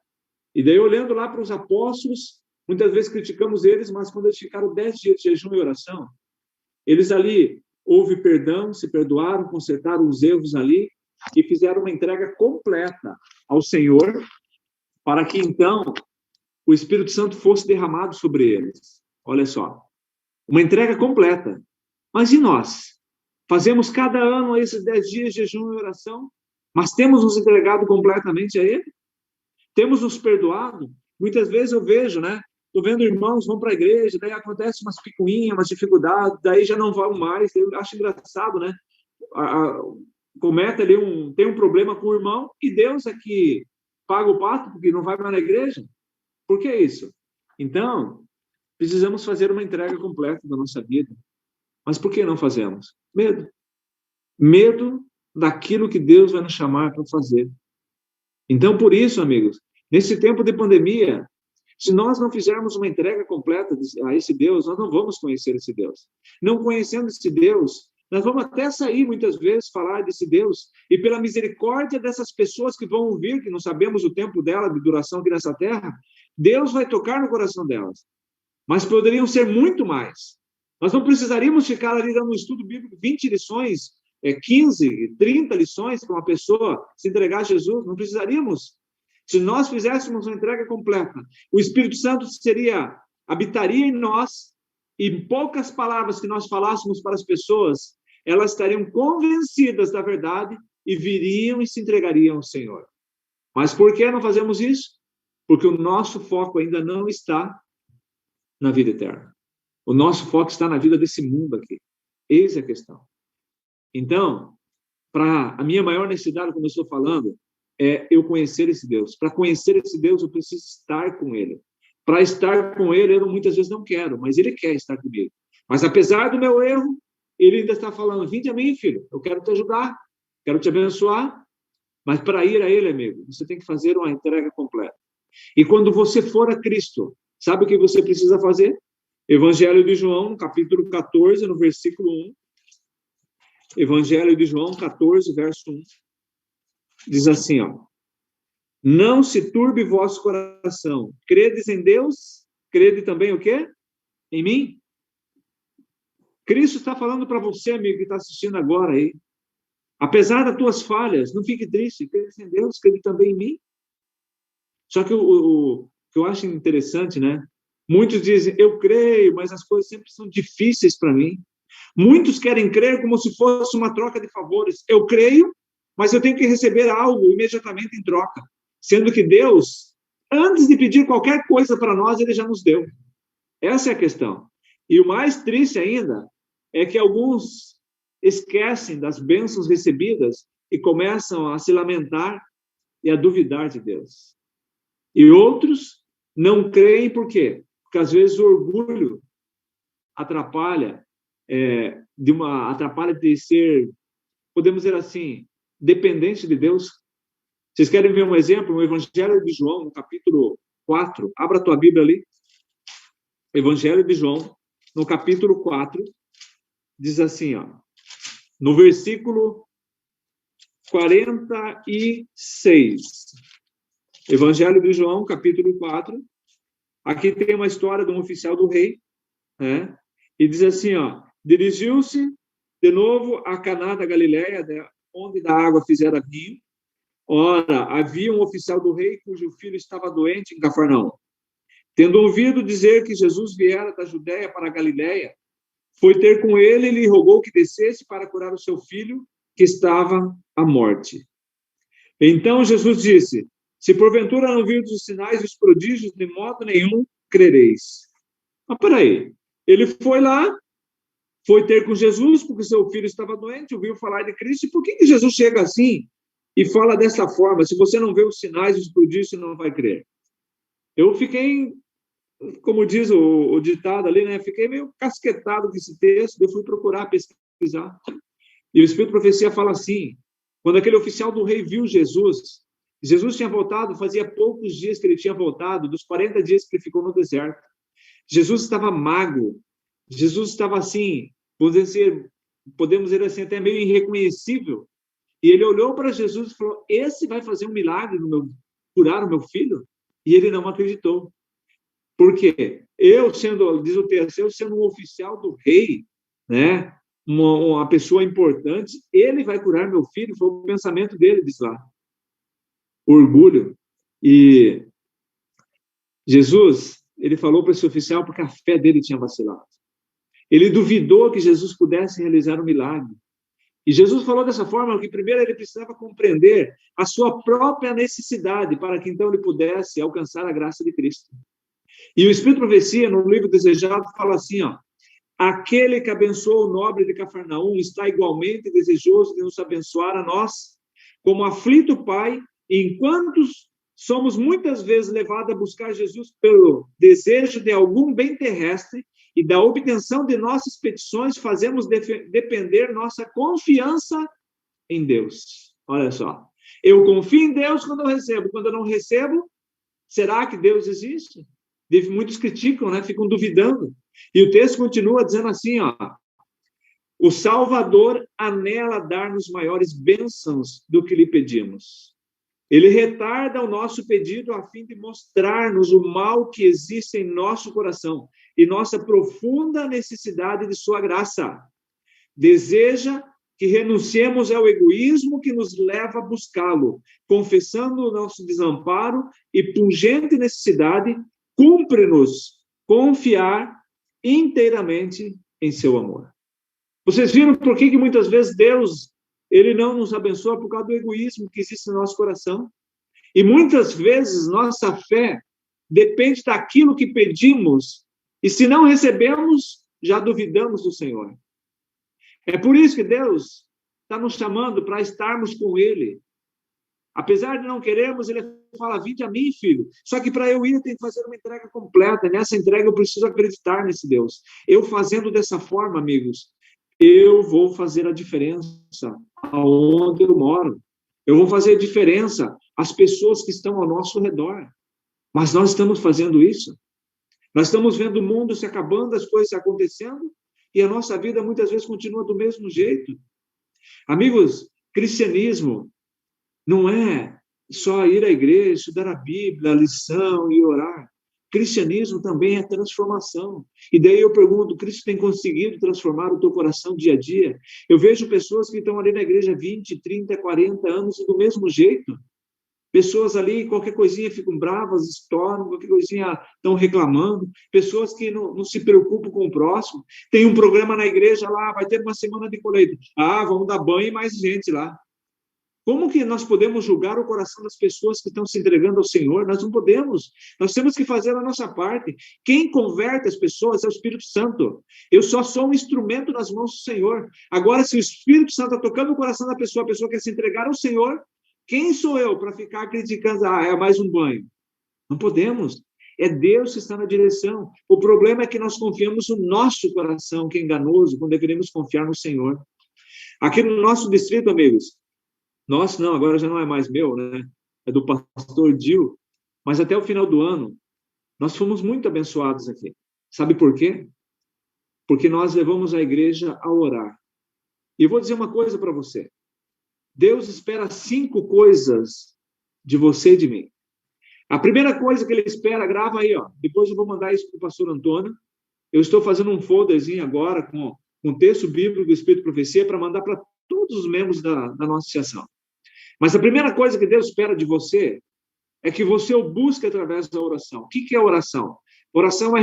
E daí, olhando lá para os apóstolos, muitas vezes criticamos eles, mas quando eles ficaram 10 dias de jejum e oração, eles ali, houve perdão, se perdoaram, consertaram os erros ali e fizeram uma entrega completa ao Senhor para que, então, o Espírito Santo fosse derramado sobre eles. Olha só, uma entrega completa. Mas e nós? Fazemos cada ano esses 10 dias de jejum e oração, mas temos nos entregado completamente a Ele? Temos nos perdoado? Muitas vezes eu vejo, né? Estou vendo irmãos vão para a igreja, daí acontece umas picuinhas, umas dificuldades, daí já não vão mais. Eu acho engraçado, né? Comete ali tem um problema com o irmão e Deus é que paga o pato porque não vai mais na igreja. Por que isso? Então, precisamos fazer uma entrega completa da nossa vida. Mas por que não fazemos? Medo. Medo daquilo que Deus vai nos chamar para fazer. Então, por isso, amigos, nesse tempo de pandemia, se nós não fizermos uma entrega completa a esse Deus, nós não vamos conhecer esse Deus. Não conhecendo esse Deus, nós vamos até sair, muitas vezes, falar desse Deus, e pela misericórdia dessas pessoas que vão ouvir, que não sabemos o tempo dela, de duração aqui nessa terra, Deus vai tocar no coração delas. Mas poderiam ser muito mais. Nós não precisaríamos ficar ali dando um estudo bíblico, 20 lições, 15, 30 lições para uma pessoa se entregar a Jesus, não precisaríamos. Se nós fizéssemos uma entrega completa, o Espírito Santo habitaria em nós, e em poucas palavras que nós falássemos para as pessoas, elas estariam convencidas da verdade e viriam e se entregariam ao Senhor. Mas por que não fazemos isso? Porque o nosso foco ainda não está na vida eterna. O nosso foco está na vida desse mundo aqui. Eis a questão. Então, a minha maior necessidade, como eu estou falando, é eu conhecer esse Deus. Para conhecer esse Deus, eu preciso estar com Ele. Para estar com Ele, eu muitas vezes não quero, mas Ele quer estar comigo. Mas apesar do meu erro, Ele ainda está falando, vinde a mim, filho, eu quero te ajudar, quero te abençoar. Mas para ir a Ele, amigo, você tem que fazer uma entrega completa. E quando você for a Cristo, sabe o que você precisa fazer? Evangelho de João, capítulo 14, no versículo 1. Evangelho de João, 14, verso 1. Diz assim, ó. Não se turbe vosso coração. Credes em Deus, crede também o quê? Em mim? Cristo está falando para você, amigo, que está assistindo agora aí. Apesar das tuas falhas, não fique triste. Crede em Deus, crede também em mim. Só que o que eu acho interessante, né? Muitos dizem, eu creio, mas as coisas sempre são difíceis para mim. Muitos querem crer como se fosse uma troca de favores. Eu creio, mas eu tenho que receber algo imediatamente em troca. Sendo que Deus, antes de pedir qualquer coisa para nós, Ele já nos deu. Essa é a questão. E o mais triste ainda é que alguns esquecem das bênçãos recebidas e começam a se lamentar e a duvidar de Deus. E outros não creem por quê? Porque às vezes o orgulho atrapalha de ser, podemos dizer assim, dependente de Deus. Vocês querem ver um exemplo? No Evangelho de João, no capítulo 4, abra a tua Bíblia ali. Evangelho de João, no capítulo 4, diz assim, ó, no versículo 46. Evangelho de João, capítulo 4. Aqui tem uma história de um oficial do rei, né? E diz assim, ó, dirigiu-se de novo a Caná da Galileia, onde da água fizera vinho. Ora, havia um oficial do rei cujo filho estava doente em Cafarnaum. Tendo ouvido dizer que Jesus viera da Judéia para a Galileia, foi ter com ele e lhe rogou que descesse para curar o seu filho, que estava à morte. Então Jesus disse, se porventura não virdes os sinais e os prodígios, de modo nenhum crereis. Mas peraí, ele foi lá, foi ter com Jesus, porque seu filho estava doente, ouviu falar de Cristo, e por que Jesus chega assim e fala dessa forma? Se você não vê os sinais e os prodígios, você não vai crer. Eu fiquei, como diz o ditado ali, né? Fiquei meio casquetado com esse texto, eu fui procurar, pesquisar. E o Espírito de Profecia fala assim, quando aquele oficial do rei viu Jesus tinha voltado, fazia poucos dias que ele tinha voltado, dos 40 dias que ele ficou no deserto. Jesus estava magro, Jesus estava assim, podemos dizer assim, até meio irreconhecível. E ele olhou para Jesus e falou, esse vai fazer um milagre, curar o meu filho? E ele não acreditou. Por quê? Diz o texto, eu sendo um oficial do rei, né? Uma pessoa importante, ele vai curar meu filho? Foi o pensamento dele, diz lá. Orgulho. E Jesus, ele falou para esse oficial porque a fé dele tinha vacilado. Ele duvidou que Jesus pudesse realizar um milagre. E Jesus falou dessa forma que primeiro ele precisava compreender a sua própria necessidade para que então ele pudesse alcançar a graça de Cristo. E o Espírito de Profecia, no livro Desejado, fala assim, ó, aquele que abençoou o nobre de Cafarnaum está igualmente desejoso de nos abençoar a nós, como aflito Pai, enquanto somos muitas vezes levados a buscar Jesus pelo desejo de algum bem terrestre e da obtenção de nossas petições, fazemos depender nossa confiança em Deus. Olha só, eu confio em Deus quando eu recebo, quando eu não recebo, será que Deus existe? Muitos criticam, né? Ficam duvidando. E o texto continua dizendo assim, ó, o Salvador anela dar-nos maiores bênçãos do que lhe pedimos. Ele retarda o nosso pedido a fim de mostrar-nos o mal que existe em nosso coração e nossa profunda necessidade de sua graça. Deseja que renunciemos ao egoísmo que nos leva a buscá-lo, confessando o nosso desamparo e pungente necessidade, cumpre-nos confiar inteiramente em seu amor. Vocês viram por que muitas vezes Deus ele não nos abençoa por causa do egoísmo que existe no nosso coração? E muitas vezes nossa fé depende daquilo que pedimos, e se não recebemos, já duvidamos do Senhor. É por isso que Deus está nos chamando para estarmos com Ele. Apesar de não querermos, Ele fala, vinde a mim, filho. Só que para eu ir, eu tenho que fazer uma entrega completa. Nessa entrega, eu preciso acreditar nesse Deus. Eu fazendo dessa forma, amigos, eu vou fazer a diferença aonde eu moro. Eu vou fazer a diferença às pessoas que estão ao nosso redor. Mas nós estamos fazendo isso. Nós estamos vendo o mundo se acabando, as coisas acontecendo, e a nossa vida muitas vezes continua do mesmo jeito. Amigos, cristianismo não é só ir à igreja, estudar a Bíblia, a lição e orar. Cristianismo também é transformação. E daí eu pergunto, Cristo tem conseguido transformar o teu coração dia a dia? Eu vejo pessoas que estão ali na igreja 20, 30, 40 anos e do mesmo jeito. Pessoas ali, qualquer coisinha ficam bravas, estouram, qualquer coisinha estão reclamando. Pessoas que não se preocupam com o próximo. Tem um programa na igreja lá, vai ter uma semana de colheita. Vamos dar banho e mais gente lá. Como que nós podemos julgar o coração das pessoas que estão se entregando ao Senhor? Nós não podemos. Nós temos que fazer a nossa parte. Quem converte as pessoas é o Espírito Santo. Eu só sou um instrumento nas mãos do Senhor. Agora, se o Espírito Santo está tocando o coração da pessoa, a pessoa quer se entregar ao Senhor, quem sou eu para ficar criticando? É mais um banho. Não podemos. É Deus que está na direção. O problema é que nós confiamos no nosso coração, que é enganoso, quando deveríamos confiar no Senhor. Aqui no nosso distrito, amigos, Nosso não, agora já não é mais meu, né? É do pastor Dil. Mas até o final do ano, nós fomos muito abençoados aqui. Sabe por quê? Porque nós levamos a igreja a orar. E eu vou dizer uma coisa para você. Deus espera 5 coisas de você e de mim. A primeira coisa que ele espera, grava aí, ó. Depois eu vou mandar isso para o pastor Antônio. Eu estou fazendo um folderzinho agora com um texto bíblico do Espírito e Profecia para mandar para todos os membros da nossa associação. Mas a primeira coisa que Deus espera de você é que você o busque através da oração. O que é oração? Oração é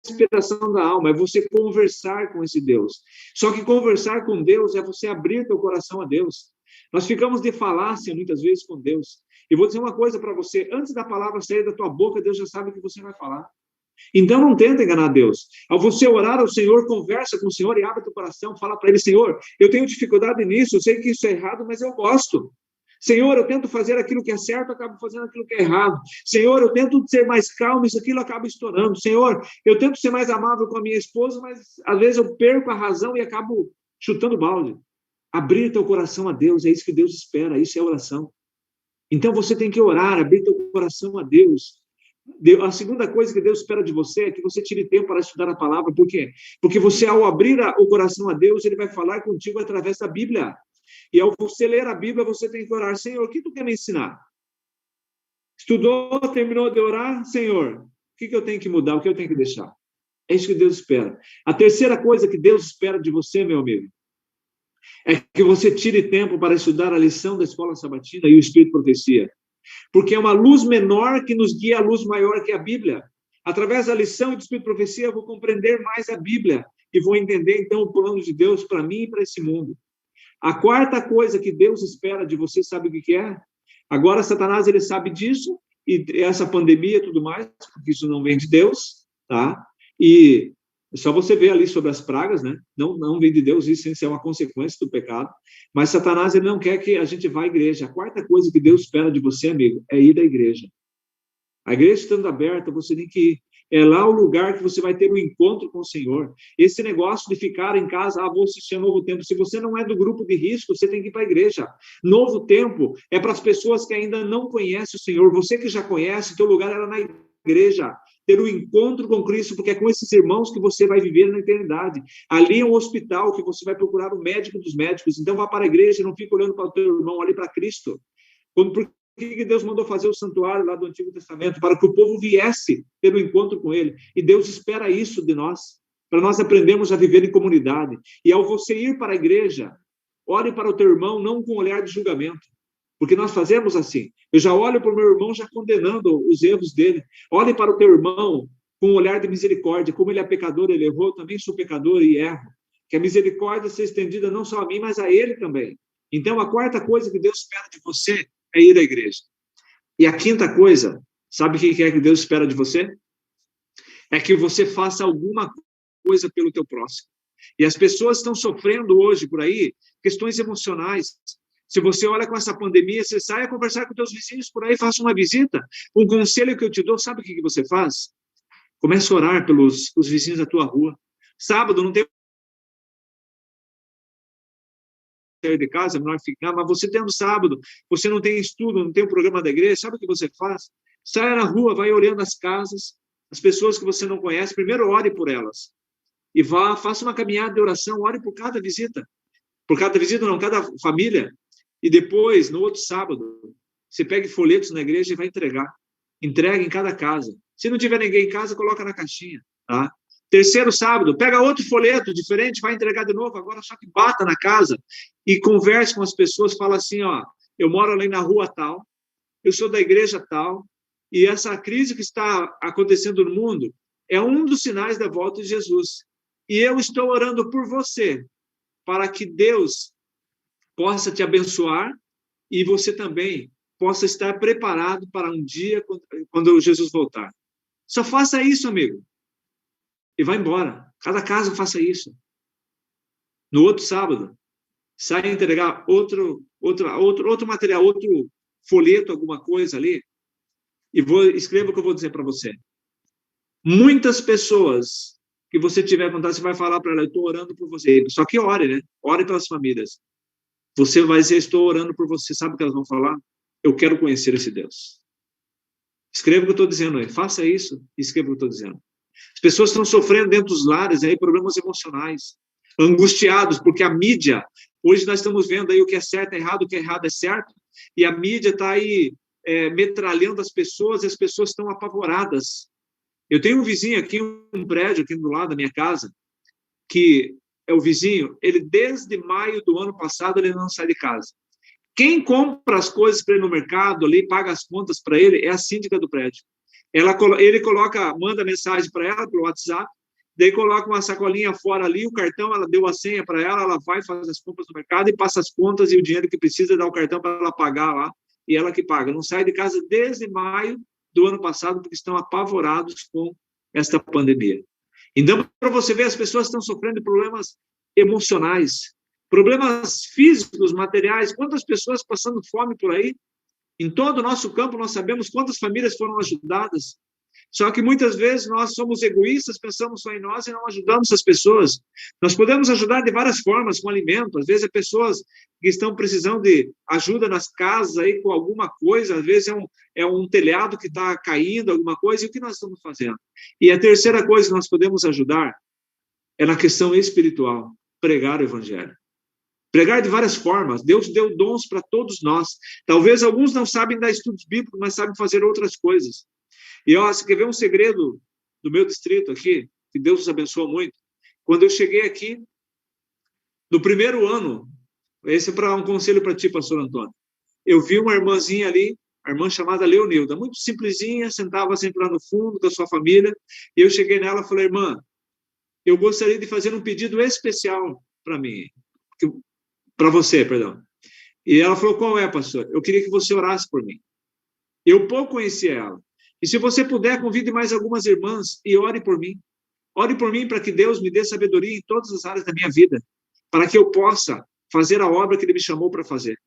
respiração da alma, é você conversar com esse Deus. Só que conversar com Deus é você abrir teu coração a Deus. Nós ficamos de falácia muitas vezes com Deus. E vou dizer uma coisa para você, antes da palavra sair da tua boca, Deus já sabe o que você vai falar. Então não tenta enganar Deus. Ao você orar ao Senhor, conversa com o Senhor e abre teu coração, fala para ele, Senhor, eu tenho dificuldade nisso, eu sei que isso é errado, mas eu gosto. Senhor, eu tento fazer aquilo que é certo, acabo fazendo aquilo que é errado. Senhor, eu tento ser mais calmo, isso aquilo acaba estourando. Senhor, eu tento ser mais amável com a minha esposa, mas às vezes eu perco a razão e acabo chutando balde. Abrir teu coração a Deus, é isso que Deus espera, isso é oração. Então você tem que orar, abrir teu coração a Deus. A segunda coisa que Deus espera de você é que você tire tempo para estudar a palavra. Por quê? Porque você, ao abrir o coração a Deus, ele vai falar contigo através da Bíblia. E ao você ler a Bíblia, você tem que orar. Senhor, o que tu quer me ensinar? Estudou, terminou de orar? Senhor, o que eu tenho que mudar? O que eu tenho que deixar? É isso que Deus espera. A terceira coisa que Deus espera de você, meu amigo, é que você tire tempo para estudar a lição da escola sabatina e o Espírito de Profecia. Porque é uma luz menor que nos guia a luz maior que a Bíblia. Através da lição e do Espírito de Profecia, eu vou compreender mais a Bíblia e vou entender, então, o plano de Deus para mim e para esse mundo. A quarta coisa que Deus espera de você, sabe o que é? Agora, Satanás, ele sabe disso, e essa pandemia e tudo mais, porque isso não vem de Deus, tá? E só você ver ali sobre as pragas, né? Não vem de Deus, isso é uma consequência do pecado. Mas Satanás, ele não quer que a gente vá à igreja. A quarta coisa que Deus espera de você, amigo, é ir à igreja. A igreja estando aberta, você tem que ir. É lá o lugar que você vai ter um encontro com o Senhor. Esse negócio de ficar em casa, vou assistir a Novo Tempo. Se você não é do grupo de risco, você tem que ir para a igreja. Novo Tempo é para as pessoas que ainda não conhecem o Senhor. Você que já conhece, teu lugar era na igreja. Ter um encontro com Cristo, porque é com esses irmãos que você vai viver na eternidade. Ali é um hospital que você vai procurar o médico dos médicos. Então vá para a igreja, não fique olhando para o teu irmão, olhe para Cristo. Por que Deus mandou fazer o santuário lá do Antigo Testamento? Para que o povo viesse ter um encontro com ele. E Deus espera isso de nós, para nós aprendermos a viver em comunidade. E ao você ir para a igreja, olhe para o teu irmão não com olhar de julgamento. Porque nós fazemos assim. Eu já olho para o meu irmão já condenando os erros dele. Olhe para o teu irmão com um olhar de misericórdia. Como ele é pecador, ele errou, eu também sou pecador e erro. Que a misericórdia seja estendida não só a mim, mas a ele também. Então, a quarta coisa que Deus espera de você é ir à igreja. E a quinta coisa, sabe o que é que Deus espera de você? É que você faça alguma coisa pelo teu próximo. E as pessoas estão sofrendo hoje por aí questões emocionais. Se você olha com essa pandemia, você sai a conversar com teus vizinhos por aí, faça uma visita. Um conselho que eu te dou, sabe o que você faz? Comece a orar pelos os vizinhos da tua rua. Sábado não tem sair de casa, é melhor ficar, mas você tendo sábado, você não tem estudo, não tem um programa da igreja, sabe o que você faz? Sai na rua, vai olhando as casas, as pessoas que você não conhece, primeiro ore por elas. E vá, faça uma caminhada de oração, ore por cada visita. Por cada visita não, cada família. E depois, no outro sábado, você pega folhetos na igreja e vai entregar. Entrega em cada casa. Se não tiver ninguém em casa, coloca na caixinha, tá? Terceiro sábado, pega outro folheto diferente, vai entregar de novo, agora só que bata na casa e converse com as pessoas, fala assim, ó, eu moro ali na rua tal, eu sou da igreja tal, e essa crise que está acontecendo no mundo é um dos sinais da volta de Jesus. E eu estou orando por você, para que Deus possa te abençoar e você também possa estar preparado para um dia quando Jesus voltar. Só faça isso, amigo. E vai embora. Cada casa faça isso. No outro sábado, sai entregar outro material, outro folheto, alguma coisa ali, e escreva o que eu vou dizer para você. Muitas pessoas que você tiver vontade, você vai falar para ela, eu estou orando por você. Só que ore, né? Ore pelas famílias. você vai dizer, estou orando por você. Sabe o que elas vão falar? Eu quero conhecer esse Deus. Escreva o que eu estou dizendo aí. Faça isso e escreva o que eu estou dizendo. As pessoas estão sofrendo dentro dos lares aí problemas emocionais, angustiados, porque a mídia, hoje nós estamos vendo aí o que é certo é errado, o que é errado é certo, e a mídia está aí metralhando as pessoas, e as pessoas estão apavoradas. Eu tenho um vizinho aqui, um prédio aqui do lado da minha casa, que é o vizinho, ele desde maio do ano passado, ele não sai de casa. Quem compra as coisas para ele no mercado, ali, paga as contas para ele, é a síndica do prédio. Ele manda mensagem para ela pelo WhatsApp, daí coloca uma sacolinha fora ali, o cartão, ela deu a senha para ela vai, faz as compras no mercado e passa as contas e o dinheiro que precisa, dá o cartão para ela pagar lá, e ela que paga. Não sai de casa desde maio do ano passado, porque estão apavorados com esta pandemia. Então, para você ver, as pessoas estão sofrendo de problemas emocionais, problemas físicos, materiais. Quantas pessoas passando fome por aí? Em todo o nosso campo, nós sabemos quantas famílias foram ajudadas. Só que muitas vezes nós somos egoístas, pensamos só em nós e não ajudamos as pessoas. Nós podemos ajudar de várias formas, com alimento. Às vezes, pessoas que estão precisando de ajuda nas casas aí com alguma coisa, às vezes é um telhado que está caindo, alguma coisa, e o que nós estamos fazendo? E a terceira coisa que nós podemos ajudar é na questão espiritual, pregar o evangelho. Pregar de várias formas. Deus deu dons para todos nós. Talvez alguns não sabem dar estudos bíblicos, mas sabem fazer outras coisas. E você quer ver um segredo do meu distrito aqui, que Deus nos abençoa muito? Quando eu cheguei aqui, no primeiro ano, esse é para um conselho para ti, pastor Antônio, eu vi uma irmãzinha ali, a irmã chamada Leonilda, muito simplesinha, sentava sempre lá no fundo da sua família, e eu cheguei nela e falei, irmã, eu gostaria de fazer um pedido especial para mim, para você, perdão. E ela falou, qual é, pastor? Eu queria que você orasse por mim. Eu pouco conhecia ela. E se você puder, convide mais algumas irmãs e ore por mim. Ore por mim para que Deus me dê sabedoria em todas as áreas da minha vida, para que eu possa fazer a obra que Ele me chamou para fazer.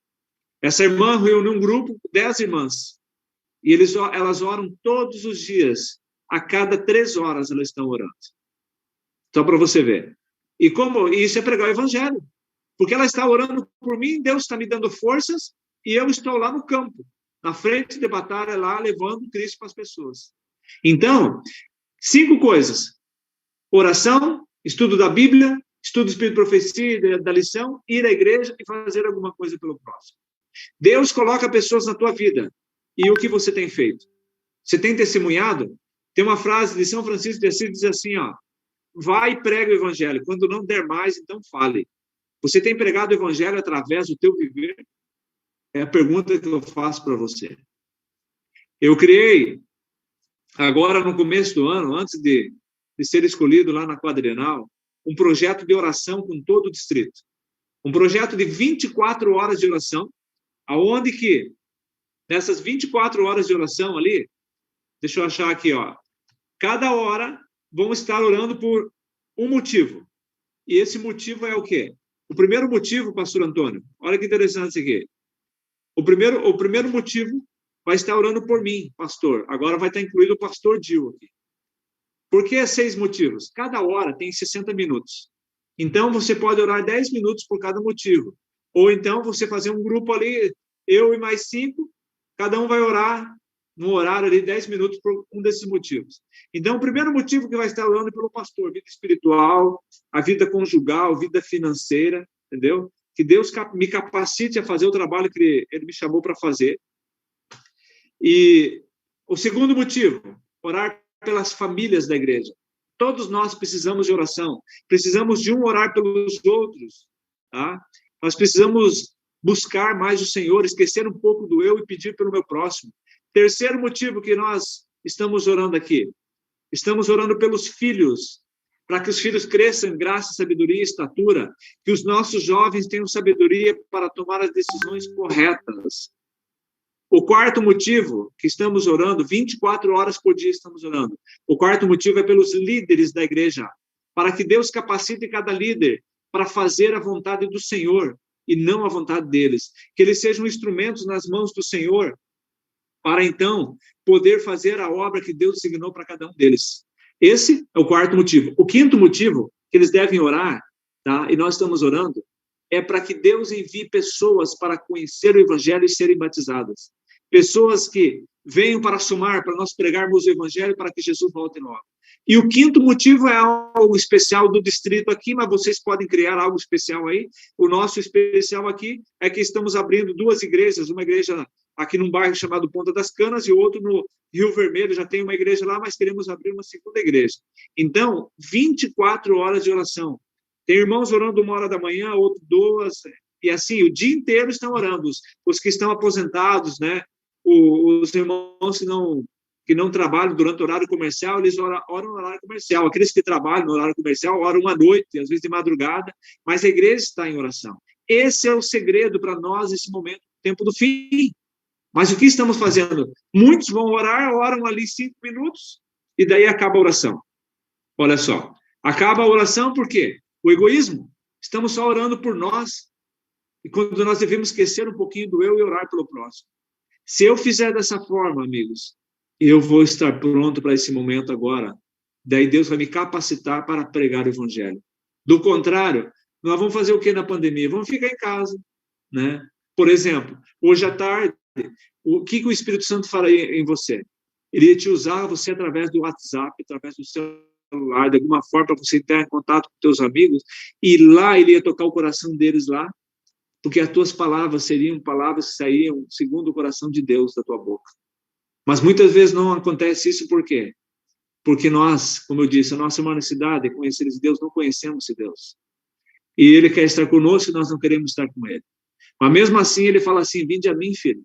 Essa irmã reuniu um grupo, 10 irmãs, e elas oram todos os dias, a cada 3 horas elas estão orando. Só para você ver. E isso é pregar o evangelho. Porque ela está orando por mim, Deus está me dando forças, e eu estou lá no campo, na frente de batalha, lá, levando Cristo para as pessoas. Então, 5 coisas. Oração, estudo da Bíblia, estudo do Espírito de Profecia, da lição, ir à igreja e fazer alguma coisa pelo próximo. Deus coloca pessoas na tua vida. E o que você tem feito? Você tem testemunhado? Tem uma frase de São Francisco de Assis que diz assim, ó, vai e prega o evangelho. Quando não der mais, então fale. Você tem pregado o evangelho através do teu viver? É a pergunta que eu faço para você. Eu criei, agora no começo do ano, antes de ser escolhido lá na quadrienal, um projeto de oração com todo o distrito. Um projeto de 24 horas de oração, aonde que, nessas 24 horas de oração ali, deixa eu achar aqui, ó, cada hora vão estar orando por um motivo. E esse motivo é o quê? O primeiro motivo, pastor Antônio, olha que interessante isso aqui. O primeiro motivo vai estar orando por mim, pastor. Agora vai estar incluído o pastor Gil aqui. Por que 6 motivos? Cada hora tem 60 minutos. Então, você pode orar 10 minutos por cada motivo. Ou então, você fazer um grupo ali, eu e mais 5, cada um vai orar no horário ali 10 minutos por um desses motivos. Então, o primeiro motivo que vai estar orando é pelo pastor, vida espiritual, a vida conjugal, vida financeira, entendeu? Que Deus me capacite a fazer o trabalho que Ele me chamou para fazer. E o segundo motivo, orar pelas famílias da igreja. Todos nós precisamos de oração. Precisamos de orar pelos outros. Tá? Nós precisamos buscar mais o Senhor, esquecer um pouco do eu e pedir pelo meu próximo. Terceiro motivo que nós estamos orando aqui. Estamos orando pelos filhos, para que os filhos cresçam em graça, sabedoria e estatura, que os nossos jovens tenham sabedoria para tomar as decisões corretas. O quarto motivo que estamos orando, 24 horas por dia estamos orando, o quarto motivo é pelos líderes da igreja, para que Deus capacite cada líder para fazer a vontade do Senhor e não a vontade deles. Que eles sejam instrumentos nas mãos do Senhor, para então poder fazer a obra que Deus designou para cada um deles. Esse é o quarto motivo. O quinto motivo que eles devem orar, tá? E nós estamos orando, é para que Deus envie pessoas para conhecer o Evangelho e serem batizadas. Pessoas que venham para somar, para nós pregarmos o Evangelho, para que Jesus volte logo. E o quinto motivo é algo especial do distrito aqui, mas vocês podem criar algo especial aí. O nosso especial aqui é que estamos abrindo 2 igrejas, uma igreja aqui num bairro chamado Ponta das Canas e outro no Rio Vermelho, já tem uma igreja lá, mas queremos abrir uma segunda igreja. Então, 24 horas de oração. Tem irmãos orando 1h da manhã, outro 2, e assim, o dia inteiro estão orando. Os que estão aposentados, né? Os irmãos que não trabalham durante o horário comercial, eles oram no horário comercial. Aqueles que trabalham no horário comercial oram à noite, às vezes de madrugada, mas a igreja está em oração. Esse é o segredo para nós nesse momento, tempo do fim. Mas o que estamos fazendo? Muitos vão orar, oram ali 5 minutos, e daí acaba a oração. Olha só, acaba a oração por quê? O egoísmo. Estamos só orando por nós, e quando nós devemos esquecer um pouquinho do eu e orar pelo próximo. Se eu fizer dessa forma, amigos, eu vou estar pronto para esse momento agora. Daí Deus vai me capacitar para pregar o Evangelho. Do contrário, nós vamos fazer o que na pandemia? Vamos ficar em casa, né? Por exemplo, hoje à tarde, o que o Espírito Santo faria em você? Ele ia te usar você através do WhatsApp, através do celular, de alguma forma, para você entrar em contato com teus amigos, e lá ele ia tocar o coração deles lá, porque as tuas palavras seriam palavras que saíam segundo o coração de Deus da tua boca. Mas muitas vezes não acontece isso, por quê? Porque nós, como eu disse, a nossa maior necessidade é conhecer esse Deus, não conhecemos esse Deus. E ele quer estar conosco e nós não queremos estar com ele. Mas mesmo assim ele fala assim, vinde a mim, filho.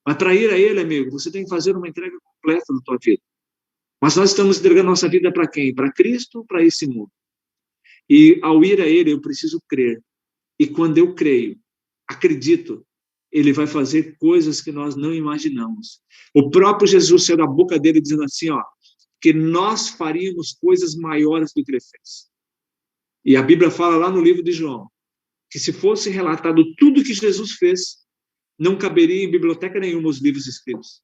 Mas para ir a ele, amigo, você tem que fazer uma entrega completa na tua vida. Mas nós estamos entregando nossa vida para quem? Para Cristo ou para esse mundo? E ao ir a ele, eu preciso crer. E quando eu creio, acredito, ele vai fazer coisas que nós não imaginamos. O próprio Jesus saiu da boca dele dizendo assim, ó, que nós faríamos coisas maiores do que ele fez. E a Bíblia fala lá no livro de João, que se fosse relatado tudo que Jesus fez, não caberia em biblioteca nenhuma os livros escritos.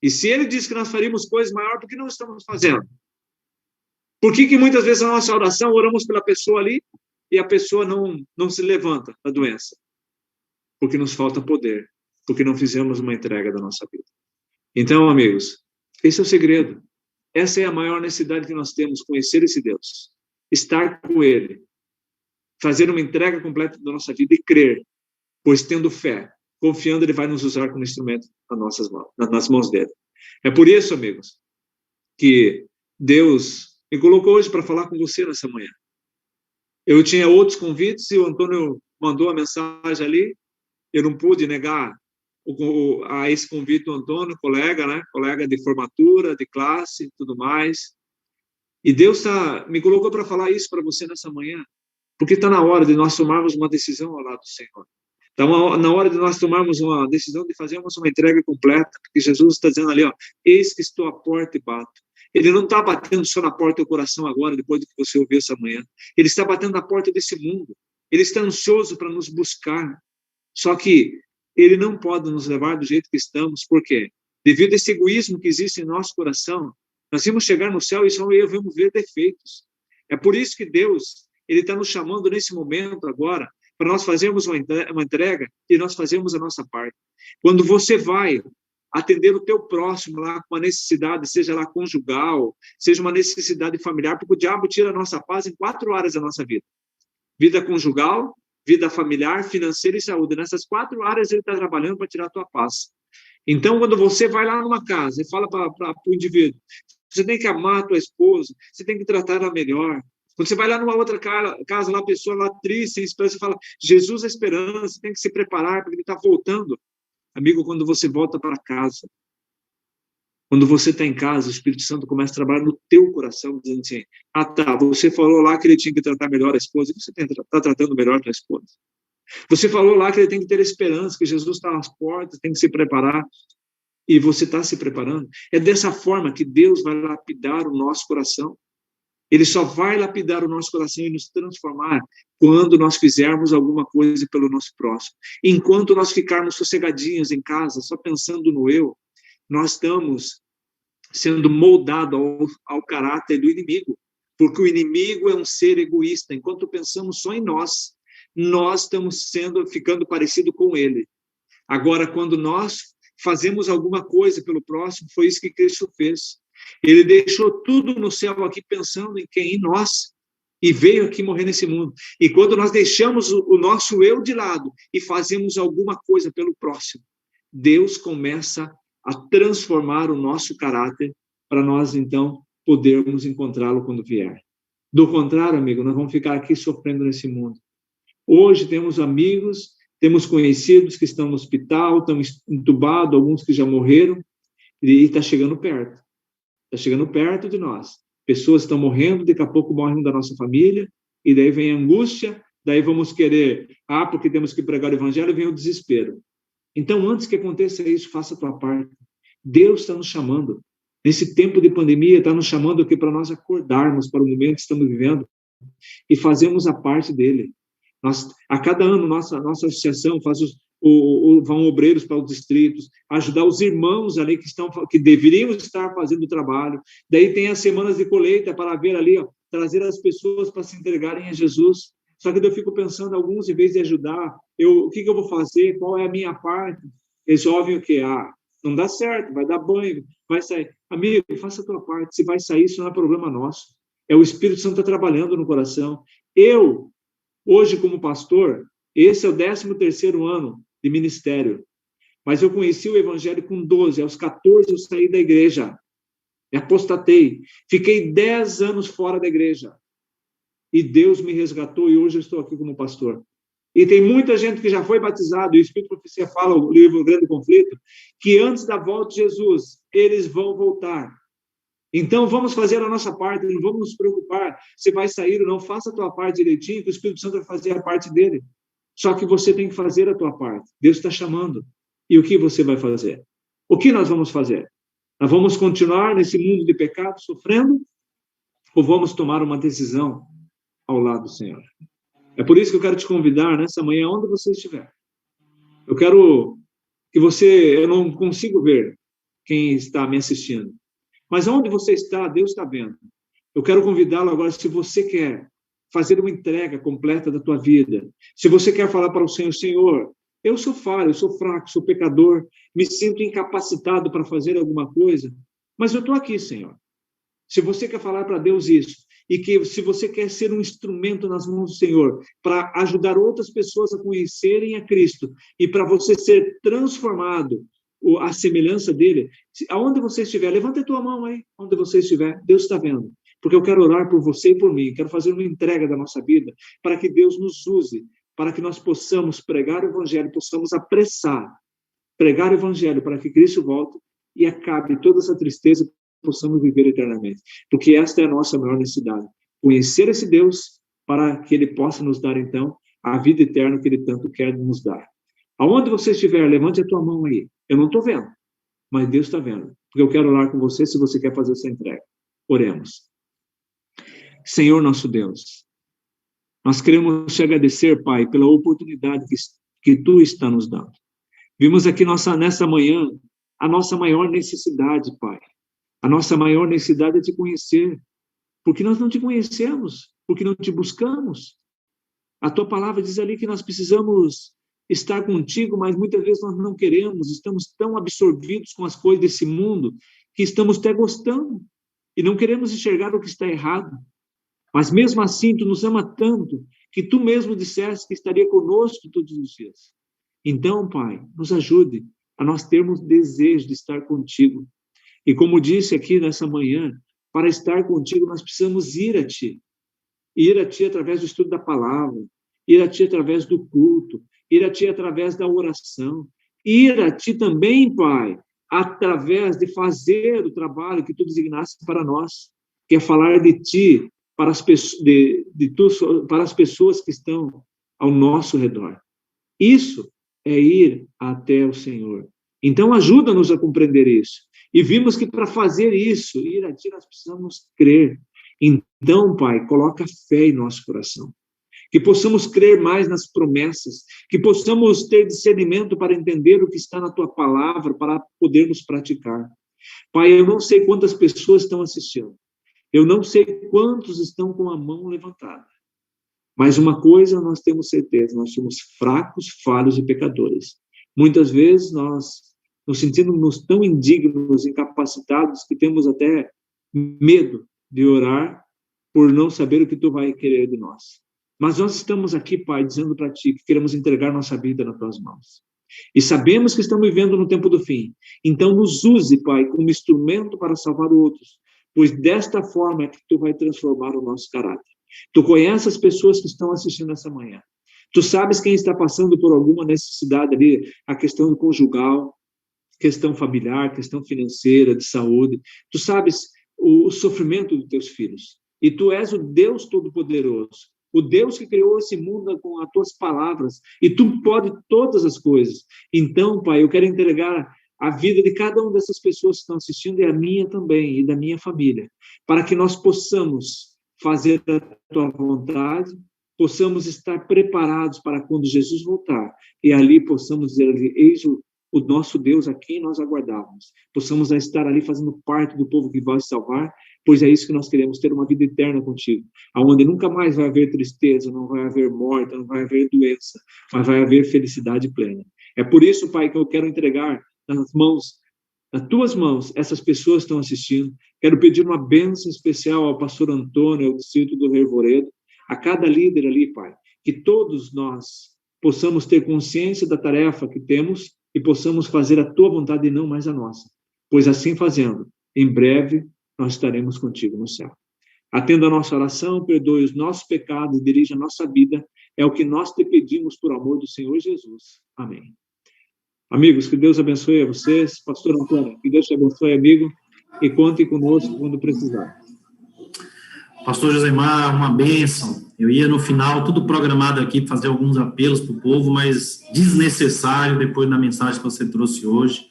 E se ele diz que nós faríamos coisas maiores, por que não estamos fazendo? Por que muitas vezes na nossa oração oramos pela pessoa ali e a pessoa não se levanta da doença? Porque nos falta poder, porque não fizemos uma entrega da nossa vida. Então, amigos, esse é o segredo. Essa é a maior necessidade que nós temos, conhecer esse Deus, estar com ele, fazer uma entrega completa da nossa vida e crer, pois tendo fé, confiando, ele vai nos usar como instrumento nas mãos dele. É por isso, amigos, que Deus me colocou hoje para falar com você nessa manhã. Eu tinha outros convites e o Antônio mandou a mensagem ali. Eu não pude negar a esse convite do Antônio, colega, né? Colega de formatura, de classe, tudo mais. E Deus me colocou para falar isso para você nessa manhã, porque está na hora de nós tomarmos uma decisão ao lado do Senhor. Está na hora de nós tomarmos uma decisão de fazermos uma entrega completa, porque Jesus está dizendo ali, ó, eis que estou à porta e bato. Ele não está batendo só na porta do coração agora, depois do que você ouviu essa manhã. Ele está batendo na porta desse mundo. Ele está ansioso para nos buscar. Só que ele não pode nos levar do jeito que estamos, por quê? Devido a esse egoísmo que existe em nosso coração, nós vamos chegar no céu e só vamos ver defeitos. É por isso que Deus, ele está nos chamando nesse momento agora, para nós fazermos uma entrega e nós fazermos a nossa parte. Quando você vai atender o teu próximo lá com uma necessidade, seja lá conjugal, seja uma necessidade familiar, porque o diabo tira a nossa paz em 4 áreas da nossa vida. Vida conjugal, vida familiar, financeira e saúde. Nessas 4 áreas ele está trabalhando para tirar a tua paz. Então, quando você vai lá numa casa e fala para o indivíduo, você tem que amar a tua esposa, você tem que tratar ela melhor. Quando você vai lá numa outra casa, lá a pessoa lá triste, sem esperança, você fala, Jesus é esperança, tem que se preparar, porque ele está voltando. Amigo, quando você volta para casa, quando você está em casa, o Espírito Santo começa a trabalhar no teu coração, dizendo assim, ah tá, você falou lá que ele tinha que tratar melhor a esposa, e você está tratando melhor a tua esposa. Você falou lá que ele tem que ter esperança, que Jesus está às portas, tem que se preparar, e você está se preparando. É dessa forma que Deus vai lapidar o nosso coração. Ele só vai lapidar o nosso coração e nos transformar quando nós fizermos alguma coisa pelo nosso próximo. Enquanto nós ficarmos sossegadinhos em casa, só pensando no eu, nós estamos sendo moldados ao caráter do inimigo, porque o inimigo é um ser egoísta. Enquanto pensamos só em nós, nós estamos ficando parecido com ele. Agora, quando nós fazemos alguma coisa pelo próximo, foi isso que Cristo fez. Ele deixou tudo no céu aqui pensando em quem? Em nós. E veio aqui morrer nesse mundo. E quando nós deixamos o nosso eu de lado e fazemos alguma coisa pelo próximo, Deus começa a transformar o nosso caráter para nós, então, podermos encontrá-lo quando vier. Do contrário, amigo, nós vamos ficar aqui sofrendo nesse mundo. Hoje temos amigos, temos conhecidos que estão no hospital, estão entubados, alguns que já morreram, e está chegando perto. Está chegando perto de nós. Pessoas estão morrendo, daqui a pouco morrem da nossa família, e daí vem a angústia, daí vamos querer, porque temos que pregar o evangelho, vem o desespero. Então, antes que aconteça isso, faça a tua parte. Deus está nos chamando. Nesse tempo de pandemia, está nos chamando aqui para nós acordarmos para o momento que estamos vivendo e fazermos a parte dele. A cada ano, nossa associação faz vão obreiros para os distritos, ajudar os irmãos ali que deveriam estar fazendo o trabalho. Daí tem as semanas de colheita para ver ali, trazer as pessoas para se entregarem a Jesus. Só que eu fico pensando, alguns, em vez de ajudar, o que eu vou fazer? Qual é a minha parte? Eles ouvem o quê? Não dá certo, vai dar banho, vai sair. Amigo, faça a tua parte. Se vai sair, isso não é problema nosso. É o Espírito Santo está trabalhando no coração. Hoje, como pastor, esse é o 13º ano de ministério. Mas eu conheci o evangelho com 12. Aos 14 eu saí da igreja. Apostatei. Fiquei 10 anos fora da igreja. E Deus me resgatou e hoje eu estou aqui como pastor. E tem muita gente que já foi batizado, e o Espírito de Profecia fala, o livro O Grande Conflito, que antes da volta de Jesus, eles vão voltar. Então, vamos fazer a nossa parte, não vamos nos preocupar se vai sair ou não. Faça a tua parte direitinho, que o Espírito Santo vai fazer a parte dele. Só que você tem que fazer a tua parte. Deus está chamando. E o que você vai fazer? O que nós vamos fazer? Nós vamos continuar nesse mundo de pecado, sofrendo? Ou vamos tomar uma decisão ao lado do Senhor? É por isso que eu quero te convidar nessa manhã, onde você estiver. Eu quero que eu não consigo ver quem está me assistindo, mas onde você está, Deus está vendo. Eu quero convidá-lo agora, se você quer fazer uma entrega completa da tua vida, se você quer falar para o Senhor, Senhor, eu sou falho, eu sou fraco, sou pecador, me sinto incapacitado para fazer alguma coisa, mas eu estou aqui, Senhor. Se você quer falar para Deus isso, e que se você quer ser um instrumento nas mãos do Senhor para ajudar outras pessoas a conhecerem a Cristo e para você ser transformado à semelhança dele, aonde você estiver, levanta a tua mão aí, onde você estiver, Deus está vendo, porque eu quero orar por você e por mim, quero fazer uma entrega da nossa vida para que Deus nos use, para que nós possamos pregar o evangelho, possamos apressar, pregar o evangelho para que Cristo volte e acabe toda essa tristeza, possamos viver eternamente, porque esta é a nossa maior necessidade, conhecer esse Deus para que ele possa nos dar então a vida eterna que ele tanto quer nos dar. Aonde você estiver, levante a tua mão aí. Eu não estou vendo, mas Deus está vendo, porque eu quero orar com você se você quer fazer essa entrega. Oremos. Senhor nosso Deus, nós queremos te agradecer, Pai, pela oportunidade que tu está nos dando. Vimos aqui nessa manhã a nossa maior necessidade, Pai. A nossa maior necessidade é te conhecer, porque nós não te conhecemos, porque não te buscamos. A tua palavra diz ali que nós precisamos estar contigo, mas muitas vezes nós não queremos, estamos tão absorvidos com as coisas desse mundo, que estamos até gostando, e não queremos enxergar o que está errado. Mas mesmo assim, tu nos ama tanto, que tu mesmo disseste que estaria conosco todos os dias. Então, Pai, nos ajude a nós termos desejo de estar contigo. E como disse aqui nessa manhã, para estar contigo nós precisamos ir a ti através do estudo da palavra, ir a ti através do culto, ir a ti através da oração, ir a ti também, Pai, através de fazer o trabalho que tu designaste para nós, que é falar de ti para as pessoas que estão ao nosso redor. Isso é ir até o Senhor. Então ajuda-nos a compreender isso. E vimos que para fazer isso, ir a ti, nós precisamos crer. Então, Pai, coloca fé em nosso coração. Que possamos crer mais nas promessas, que possamos ter discernimento para entender o que está na tua palavra, para podermos praticar. Pai, eu não sei quantas pessoas estão assistindo. Eu não sei quantos estão com a mão levantada. Mas uma coisa nós temos certeza, nós somos fracos, falhos e pecadores. Muitas vezes nós nos sentimos tão indignos, incapacitados, que temos até medo de orar por não saber o que tu vai querer de nós. Mas nós estamos aqui, Pai, dizendo para ti que queremos entregar nossa vida nas tuas mãos. E sabemos que estamos vivendo no tempo do fim. Então nos use, Pai, como instrumento para salvar outros, pois desta forma é que tu vai transformar o nosso caráter. Tu conheces as pessoas que estão assistindo essa manhã. Tu sabes quem está passando por alguma necessidade ali, a questão conjugal, questão familiar, questão financeira, de saúde. Tu sabes o sofrimento dos teus filhos. E tu és o Deus Todo-Poderoso, o Deus que criou esse mundo com as tuas palavras. E tu pode todas as coisas. Então, Pai, eu quero entregar a vida de cada uma dessas pessoas que estão assistindo, e a minha também, e da minha família, para que nós possamos fazer a tua vontade, possamos estar preparados para quando Jesus voltar, e ali possamos dizer, eis o nosso Deus a quem nós aguardávamos, possamos estar ali fazendo parte do povo que vai salvar, pois é isso que nós queremos, ter uma vida eterna contigo, onde nunca mais vai haver tristeza, não vai haver morte, não vai haver doença, mas vai haver felicidade plena. É por isso, Pai, que eu quero entregar nas tuas mãos, essas pessoas que estão assistindo. Quero pedir uma bênção especial ao pastor Antônio, ao distrito do Rio Arvoredo, a cada líder ali, Pai, que todos nós possamos ter consciência da tarefa que temos e possamos fazer a tua vontade e não mais a nossa, pois assim fazendo, em breve nós estaremos contigo no céu. Atenda a nossa oração, perdoe os nossos pecados e dirija a nossa vida, é o que nós te pedimos por amor do Senhor Jesus. Amém. Amigos, que Deus abençoe a vocês. Pastor Antônio, que Deus te abençoe, amigo, e conte conosco quando precisar. Pastor Josemar, uma bênção. Eu ia no final, tudo programado aqui, fazer alguns apelos para o povo, mas desnecessário depois da mensagem que você trouxe hoje.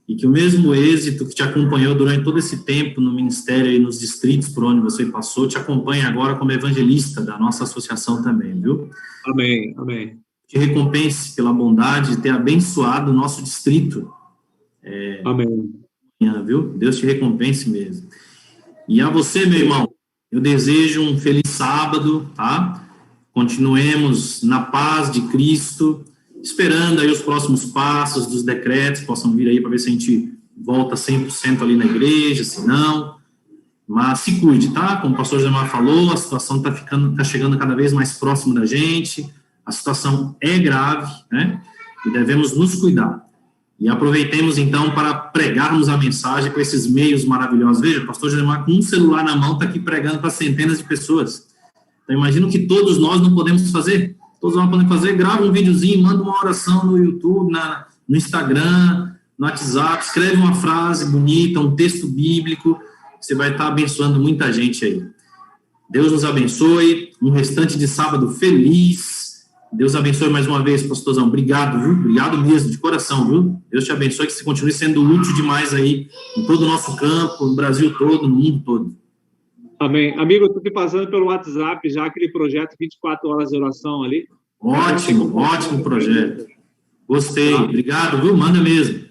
E que o mesmo êxito que te acompanhou durante todo esse tempo no ministério e nos distritos por onde você passou, te acompanha agora como evangelista da nossa associação também, viu? Amém, amém. Te recompense pela bondade de ter abençoado o nosso distrito. Amém. Viu? Deus te recompense mesmo. E a você, meu irmão, eu desejo um feliz sábado, tá? Continuemos na paz de Cristo, esperando aí os próximos passos dos decretos, possam vir aí para ver se a gente volta 100% ali na igreja, se não. Mas se cuide, tá? Como o pastor Jamar falou, a situação tá chegando cada vez mais próximo da gente. A situação é grave, né? E devemos nos cuidar. E aproveitemos, então, para pregarmos a mensagem com esses meios maravilhosos. Veja, o pastor Jeremias, com um celular na mão, está aqui pregando para centenas de pessoas. Então, imagino que todos nós não podemos fazer. Todos nós podemos fazer. Grava um videozinho, manda uma oração no YouTube, no Instagram, no WhatsApp, escreve uma frase bonita, um texto bíblico. Você vai estar abençoando muita gente aí. Deus nos abençoe. Um restante de sábado feliz. Deus abençoe mais uma vez, pastorzão. Obrigado, viu? Obrigado mesmo, de coração, viu? Deus te abençoe, que você continue sendo útil demais aí, em todo o nosso campo, no Brasil todo, no mundo todo. Amém. Amigo, eu estou te passando pelo WhatsApp já aquele projeto 24 horas de oração ali. Ótimo projeto. Gostei. Obrigado, viu? Manda mesmo.